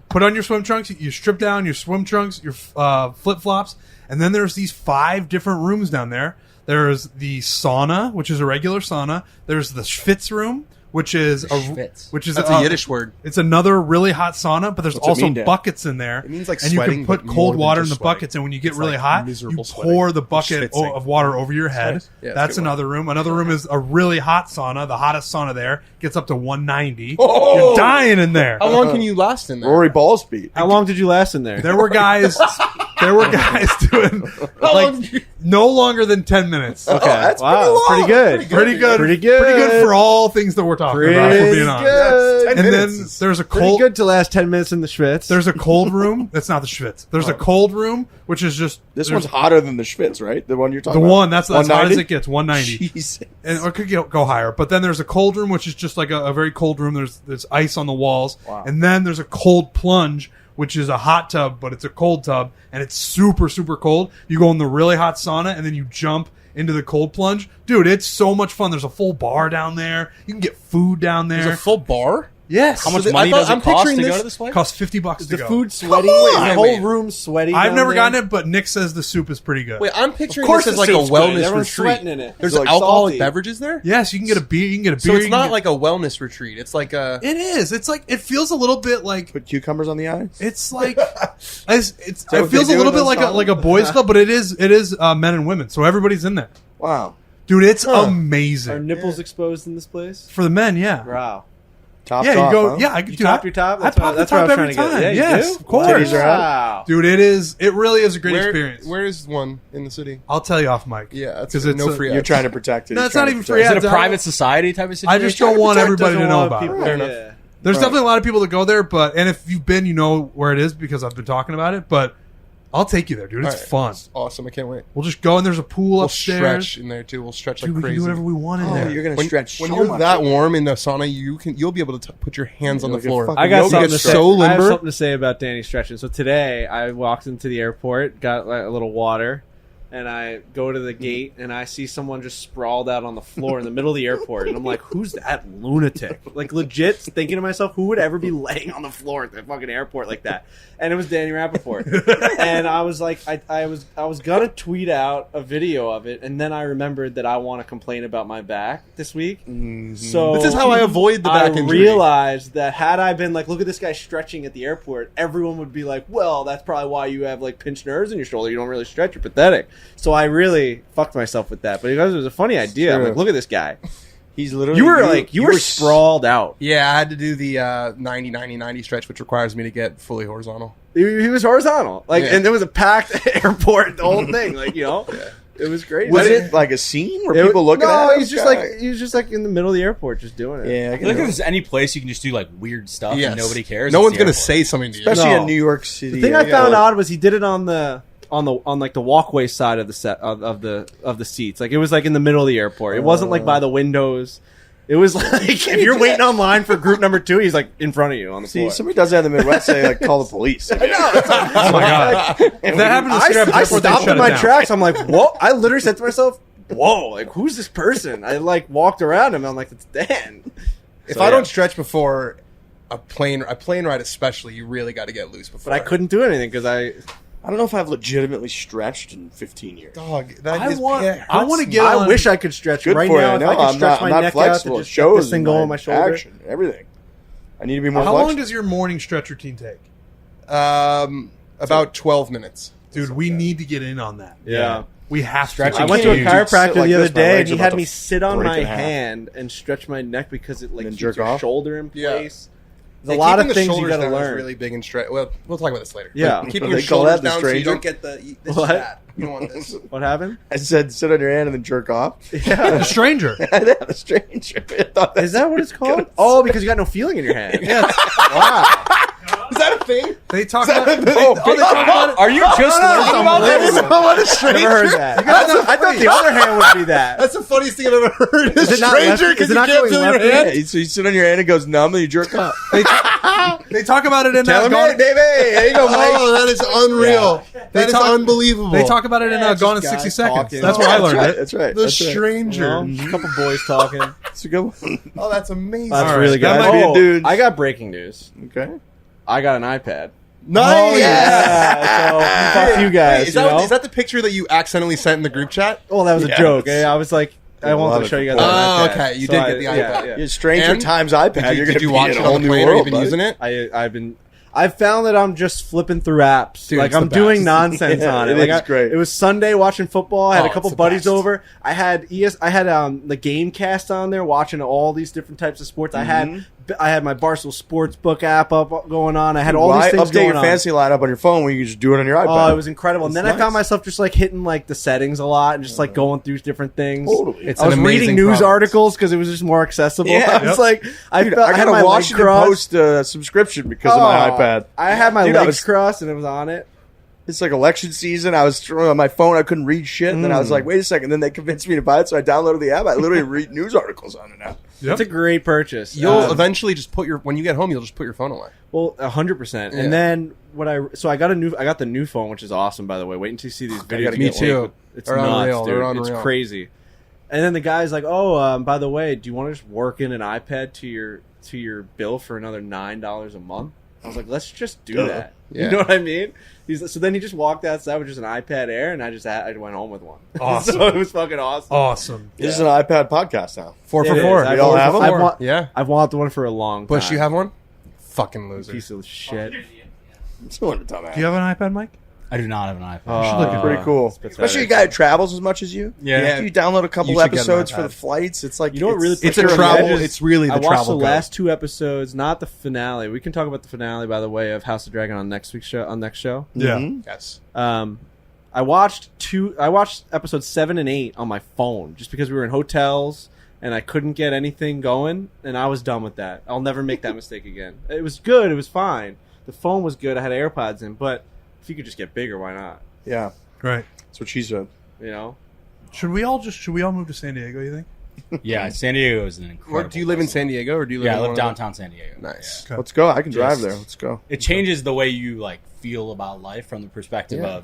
put on your swim trunks, you strip down your swim trunks, your flip flops, and then there's these 5 different rooms down there. There's the sauna, which is a regular sauna. There's the schwitz room, which is Schwitz. That's a Yiddish word. It's another really hot sauna, but there's What's it also mean, Dan? buckets in there. It means like and you sweating, can put but cold more than water in just the sweating. buckets, and when you get It's really like hot, you miserable pour sweating. the bucket Schwitzing. of water over your head. nice. Yeah, it's That's a good another room. Another room is a really hot sauna. The hottest sauna there gets up to 190. Oh! You're dying in there. How long can you last in there? Rory Ballspeed. how long did you last in there? There were guys doing like no longer than 10 minutes. Okay, that's wow, pretty pretty good. Pretty good. Pretty good. Pretty good for all things that we're talking about, if we're being honest. good. And then there's a Pretty cold good to last 10 minutes in the Schwitz. there's a cold room. That's not the schwitz. There's a cold room, which is just This there's one's hotter than the Schwitz, right? The one you're the talking about? one that's as hot as 190? it gets, 190. Jesus. And or it could go higher. But then there's a cold room, which is just like a very cold room. There's ice on the walls. Wow. And then there's a cold plunge, which is a hot tub, but it's a cold tub, and it's super, super cold. You go in the really hot sauna, and then you jump into the cold plunge. Dude, it's so much fun. There's a full bar down there. You can get food down there. There's a full bar? yes. How much So money I does thought- it I'm cost to picturing go this- to this place? Costs $50 Is to the go. food sweaty? on! Is the Wait, whole wait. room sweaty? I've down never there? gotten it, but Nick says the soup is pretty good. Wait, I'm picturing course this as the like a soup's good. wellness Everyone's retreat. sweating in it. There's It's like alcoholic salty. beverages there? Yes, you can get a beer. You can get a beer. So it's you can not get- like a wellness retreat. It's like a... It is. It's like it feels a little bit like Put cucumbers on the eyes? it's like it what feels they a do little in bit those like a saunas? boys club, but it is men and women, so everybody's in there. Wow. Dude, it's Are amazing nipples exposed in this place? for the men. Yeah, Wow. Top yeah. off, You go. huh? Yeah, I could You do top that. your top? I pop the That's what I top was every trying to time. get. Yeah, you Yes, do? of course. Titties are out. Wow. Dude, it really is a great experience. Where is one in the city? I'll tell you off mic. Yeah, it's 'Cause it's no a- free You're ads. trying to protect it. No, He's it's not trying to even protect free it. Is it ads. a private society type of situation? I just don't want everybody to Doesn't know want about people- it. Fair enough. yeah. There's Right. definitely a lot of people that go there, and if you've been, you know where it is because I've been talking about it. But I'll take you there, dude. It's All right. fun. It's awesome. I can't wait. We'll just go and there's a pool We'll upstairs. stretch in there too. We'll stretch like Dude, we can crazy. do whatever we want in Oh, there. you're going to when stretch when so you're much. that warm in the sauna, you'll be able to put your hands on the You'll get floor. fucking I got Yoga something to gets say. so I have limber. something to say about Danny stretching. So today I walked into the airport, got like a little water, and I go to the gate and I see someone just sprawled out on the floor in the middle of the airport, and I'm like, "Who's that lunatic?" Like legit thinking to myself, "Who would ever be laying on the floor at the fucking airport like that?" And it was Danny Rappaport, and I was like, I was gonna tweet out a video of it, and then I remembered that I want to complain about my back this week. So This is how I avoid the back I injury. realized that had I been like, look at this guy stretching at the airport, everyone would be like, well, that's probably why you have like pinched nerves in your shoulder. You don't really stretch. You're pathetic. So I really fucked myself with that. But it was a funny idea. I'm Sure. like, look at this guy. He's literally. You were sprawled out. Yeah, I had to do the 90-90-90 stretch, which requires me to get fully horizontal. He was horizontal. Like, Yeah. and there was a packed airport. The whole thing, like, you know, it was great. Was it like a scene where It- people looking at No, him? he's just like in the middle of the airport, just doing it. Yeah, I I can feel like if know. there's any place you can just do like weird stuff Yes. and nobody cares. No it's one's the going to airport. say something to you. Especially No. in New York City. The thing I area. found odd was he did it on like the walkway side of the set of the seats. Like it was like in the middle of the airport. It wasn't like by the windows. It was like if you're waiting online for group number 2, he's like in front of you on the See, floor. somebody does that in the Midwest, say like call the police. Oh my god! If that happens to I Airport, they stopped shut in it my down. tracks. I'm like, what? I literally said to myself, whoa, like who's this person? I like walked around him. And I'm like, it's Dan. If I don't stretch before a plane ride, especially, you really got to get loose before. But I couldn't do anything because I don't know if I've legitimately stretched in 15 years. Dog, I want to get. I on- wish I could stretch Good right for now. you. If No, I could I'm stretch not, my I'm not neck flexible. out It to just get this shows thing in going on my shoulder. action, everything. I need to be more How flexible. long does your morning stretch routine take? About 12 minutes. Dude, we need to get in on that. Yeah. We have Stretching. to. I went to a Dude, chiropractor sit like the other this, my day, and legs he are had about me to sit on break my in half. hand and stretch my neck because it like then keeps jerk your off? shoulder in Yeah. place. There's a lot of things you got to learn. Really big and straight. Well, we'll talk about this later. Yeah. But keeping They your call shoulders that the down so you stranger? don't get the. This What? is bad. You don't want this. What happened? I said sit on your hand and then jerk off. A stranger. Yeah, the stranger. I thought Is that what it's called? Oh, because you got no feeling in your hand. Wow. Is that a thing? They talk about. Are you just learning about this? Never heard that. I thought the other hand would be that. That's the funniest thing I've ever heard. Is it not left- is it not going left-handed? Yeah, so you sit on your hand and it goes numb and you jerk off. They talk about it in TaylorMade, baby. There you go, Mike. Oh, that is unreal. That is talk- unbelievable. They talk about it in Yeah, Gone in just 60 guys Seconds. talking. That's where I learned it. That's right. the That's right. stranger. A couple boys talking. That's a good one. Oh, that's amazing. That's All right, really good. that might be a dude. I got breaking news. Okay. I got an iPad. Nice. Yeah, so fuck you guys. Wait, is that the picture that you accidentally sent in the group chat? Well, that was a Yes. joke. I was like, I wanted love to it. show you guys. Oh, that iPad. okay. You So did get the iPad. Yeah. Yeah, Stranger And? Times iPad. You're Did going you to watch be in it a on whole the new plane? world. Have you been bud. using it? I've found that I'm just flipping through apps. Dude, like it's I'm the doing best. nonsense Yeah, on it. it Like is great. It was Sunday watching football. I had Oh, a couple it's the buddies best. over. I had the Gamecast on there watching all these different types of sports. Mm-hmm. I had my Barstool Sports book app up going on. I had all Why these things update going your on. fantasy lineup on your phone when you can just do it on your iPad? Oh, it was incredible. And then I It's found nice. myself just like hitting like the settings a lot and just like going through different things. Totally. It's I was an reading amazing news product. articles because it was just more accessible. Yeah. I was like, I Dude, felt I had got my a legs Washington crossed. Post subscription because of my iPad. I had my Dude, I legs was- crossed and it was on it. It's like election season. I was throwing on my phone. I couldn't read shit. And then I was like, wait a second. Then they convinced me to buy it. So I downloaded the app. I literally read news articles on it now. Yep. It's a great purchase. You'll eventually just when you get home, you'll just put your phone away. Well, 100%. Yeah. And then I got the new phone, which is awesome, by the way. Wait until you see these videos. gotta Me get too. It's They're nuts, unreal. dude. They're It's unreal. crazy. And then the guy's like, "Oh, by the way, do you want to just work in an iPad to your bill for another $9 a month?" I was like, "Let's just do that." Yeah. You know what I mean? So then he just walked outside with just an iPad Air, and I went home with one. Awesome. So it was fucking awesome. Awesome. This is an iPad podcast now. 4 for It is. 4. We all have them? Yeah. I've wanted one for a long time. Bush, you have one? Fucking loser. piece of shit. It's one of the dumbass. Do you have an iPad, Mike? I do not have an iPad. look at Pretty cool. pathetic. Especially a guy who travels as much as you. Yeah. You download a couple You should get an episodes for iPad. the flights. It's like You know what really It's pushed a me over the travel. edge is It's really the I watched travel the guide. last 2 episodes, not the finale. We can talk about the finale, by the way, of House of Dragon on next week's show. On next show, Yeah. Mhm. Yes. I watched episodes 7 and 8 on my phone just because we were in hotels and I couldn't get anything going, and I was done with that. I'll never make that mistake again. It was good. It was fine. The phone was good. I had AirPods in, but if you could just get bigger, why not? Yeah. Right. That's what she said. You know. Should we all move to San Diego, you think? Yeah, San Diego is an incredible. Where, do you live in place. San Diego or do you live Yeah, I in live one of the- downtown San Diego. Nice. Okay. Let's go. I can drive Just- there. Let's go. It changes the way you like feel about life from the perspective Yeah. of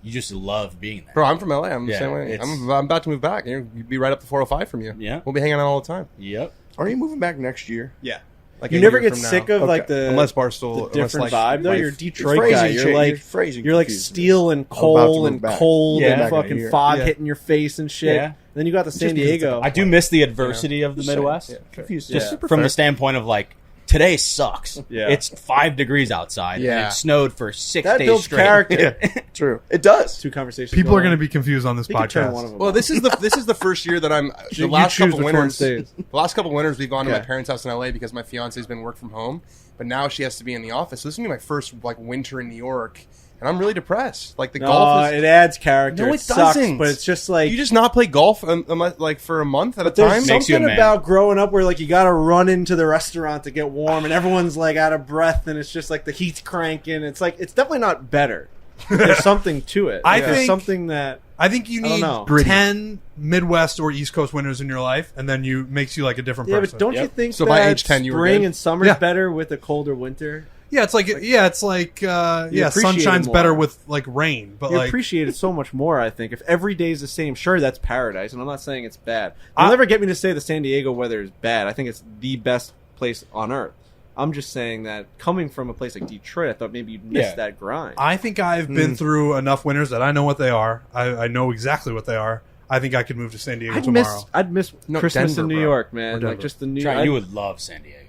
you just love being there. Bro, I'm from LA. I'm the Yeah, same way. it's- I'm about to move back. You'd be right up the 405 from you. Yeah. We'll be hanging out all the time. Yep. Are you moving back next year? Yeah. Like You a never year get from sick now. of like the Unless Barstool. the different unless, like, vibe though. life- You're a It's Detroit phrasing guy. change. You're like Your phrasing you're like confusing. steel and I'm about to coal move and back. cold Yeah. and Back in a fucking year. fog Yeah. hitting your face and shit. Yeah. Then you got the San Diego. I do miss the adversity of the Just saying. Midwest. Yeah. Confused. Yeah. Just Super from fair. the standpoint of like today sucks. Yeah. It's 5 degrees outside. Yeah. And it snowed for 6 that days builds straight. character. Yeah, true. It does. 2 conversations. People are going going to be confused on this You can turn podcast. one of them Well, off. this is the first year that I'm. The You last choose couple which one winters. stays. The last couple winters we've gone to my Okay. parents' house in LA because my fiance's been work from home, but now she has to be in the office. So this is gonna be my first like winter in New York, and I'm really depressed. Like the golf is. it adds character. No, it it sucks, doesn't. but it's just like You just not play golf like for a month at a there's time. Makes you a something man. about growing up where like you got to run into the restaurant to get warm, and everyone's like out of breath, and it's just like the heat's cranking. It's like it's definitely not better. There's something to it. I There's think- something that I think you I don't need know. 10 Midwest or East Coast winters in your life, and then makes you like a different yeah, person. but don't you Yep. think So that by age 10 you were spring good? and summer's Yeah. better with a colder winter? Yeah, it's like appreciate sunshine's it more. better with like rain, but You like appreciate it so much more, I think. If every day is the same, sure, that's paradise, and I'm not saying it's bad. You'll never get me to say the San Diego weather is bad. I think it's the best place on earth. I'm just saying that coming from a place like Detroit, I thought maybe you'd miss that grind. I think I've been through enough winters that I know what they are. I know exactly what they are. I think I could move to San Diego tomorrow. I'd miss No, Christmas Denver, in New bro. York, Or man. Denver. Like just the New. Trent, you would love San Diego.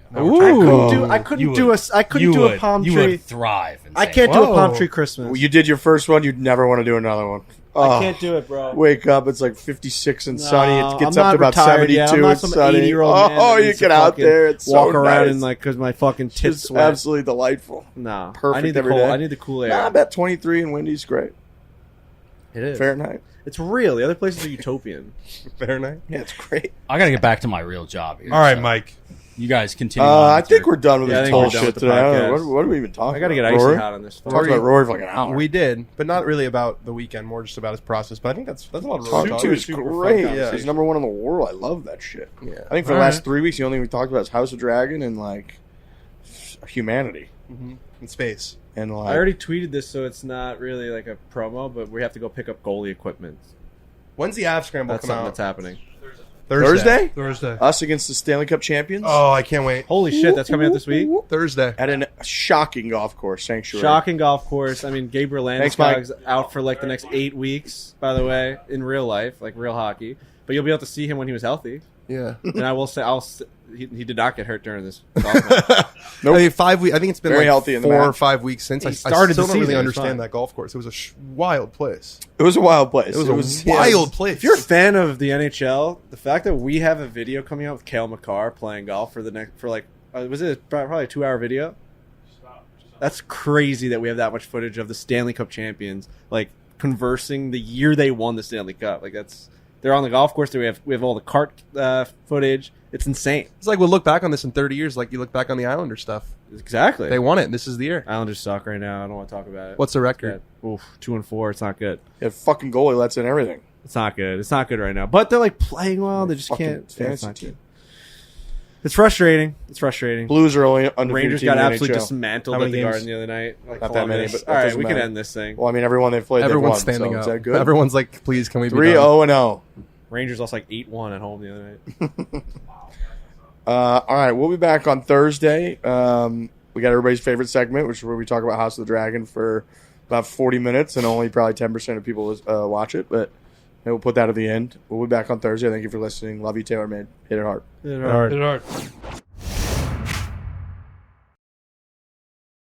I couldn't do a palm You tree. would thrive. In I San can't do Diego. a palm tree Christmas. Well, you did your first one. You'd never want to do another one. I can't do it, bro. Wake up, it's like 56 and sunny. It gets I'm up to not about retired 72. yet. I'm not It's some sunny. 80-year-old man that Oh, you needs get to out fucking there. It's walk so around nice. and like because my fucking tits It's sweat. absolutely delightful. No, Perfect I need the every cold. day. I need the cool air. Nah, I bet 23 and windy's great. It is Fahrenheit. It's real. The other places are utopian. Fahrenheit. Yeah, it's great. I got to get back to my real job here. All right, so Mike. You guys continue. on I with think your- we're done with Yeah, I this think we're done bullshit with the today. I don't know. podcast. What are we even talking I got to about? get icy Rory? hot on this. Talked about Rory for like an hour. We did, but not really about the weekend. More just about his process. But I think that's a lot of Talk talk. to is super fun great. conversation. He's number one in the world. I love that shit. Yeah. I think for the last 3 weeks, the only thing we talked about is House of Dragon and like humanity in space. and like. I already tweeted this, so it's not really like a promo, but we have to go pick up goalie equipment. When's the Av Scramble That's come something out? that's happening. Thursday? Thursday. Us against the Stanley Cup champions Oh, I can't wait. Holy shit, that's coming out this week. Thursday. at a shocking golf course sanctuary. Shocking golf course. I mean, Gabriel Thanks, Mike. Landeskog's out for like the next 8 weeks, by the way, in real life, like real hockey. But you'll be able to see him when he was healthy. Yeah. And I will say, he did not get hurt during this golf match. Nope. I mean, 5 weeks. I think it's been Very like healthy in the 4 or match. 5 weeks since He I started still the don't really season, it was understand fine. that golf course. It was a wild place. It was a wild place. It was a yeah, wild place. If you're a fan of the NHL, the fact that we have a video coming out with Cale Makar playing golf for was it probably a 2-hour video? That's crazy that we have that much footage of the Stanley Cup champions like conversing the year they won the Stanley Cup. Like they're on the golf course. We have all the cart footage. It's insane. It's like we'll look back on this in 30 years, like you look back on the Islander stuff. Exactly. They won it. This is the year. Islanders suck right now. I don't want to talk about it. What's the record? Yeah. Oof, 2-4. It's not good. Yeah, fucking goalie lets in everything. It's not good. It's not good right now. But they're like playing well. They just Fucking can't. Yeah, it's fantasy not team. good. It's frustrating. It's frustrating. Blues are only undefeated Rangers team got in the absolutely NHL. dismantled How at many the games? Garden the other night. Like Not that many, Columbus. but that all right, doesn't we can matter. end this thing. Well, I mean, everyone they've played, Everyone's they've won, standing so up. Is that good? Everyone's like, please, can we be 3-0 done? and 0. Rangers lost like 8-1 at home the other night. All right, we'll be back on Thursday. We got everybody's favorite segment, which is where we talk about House of the Dragon for about 40 minutes, and only probably 10% of people watch it. But we'll put that at the end. We'll be back on Thursday. Thank you for listening. Love you, TaylorMade. Hit it hard. Hit it hard.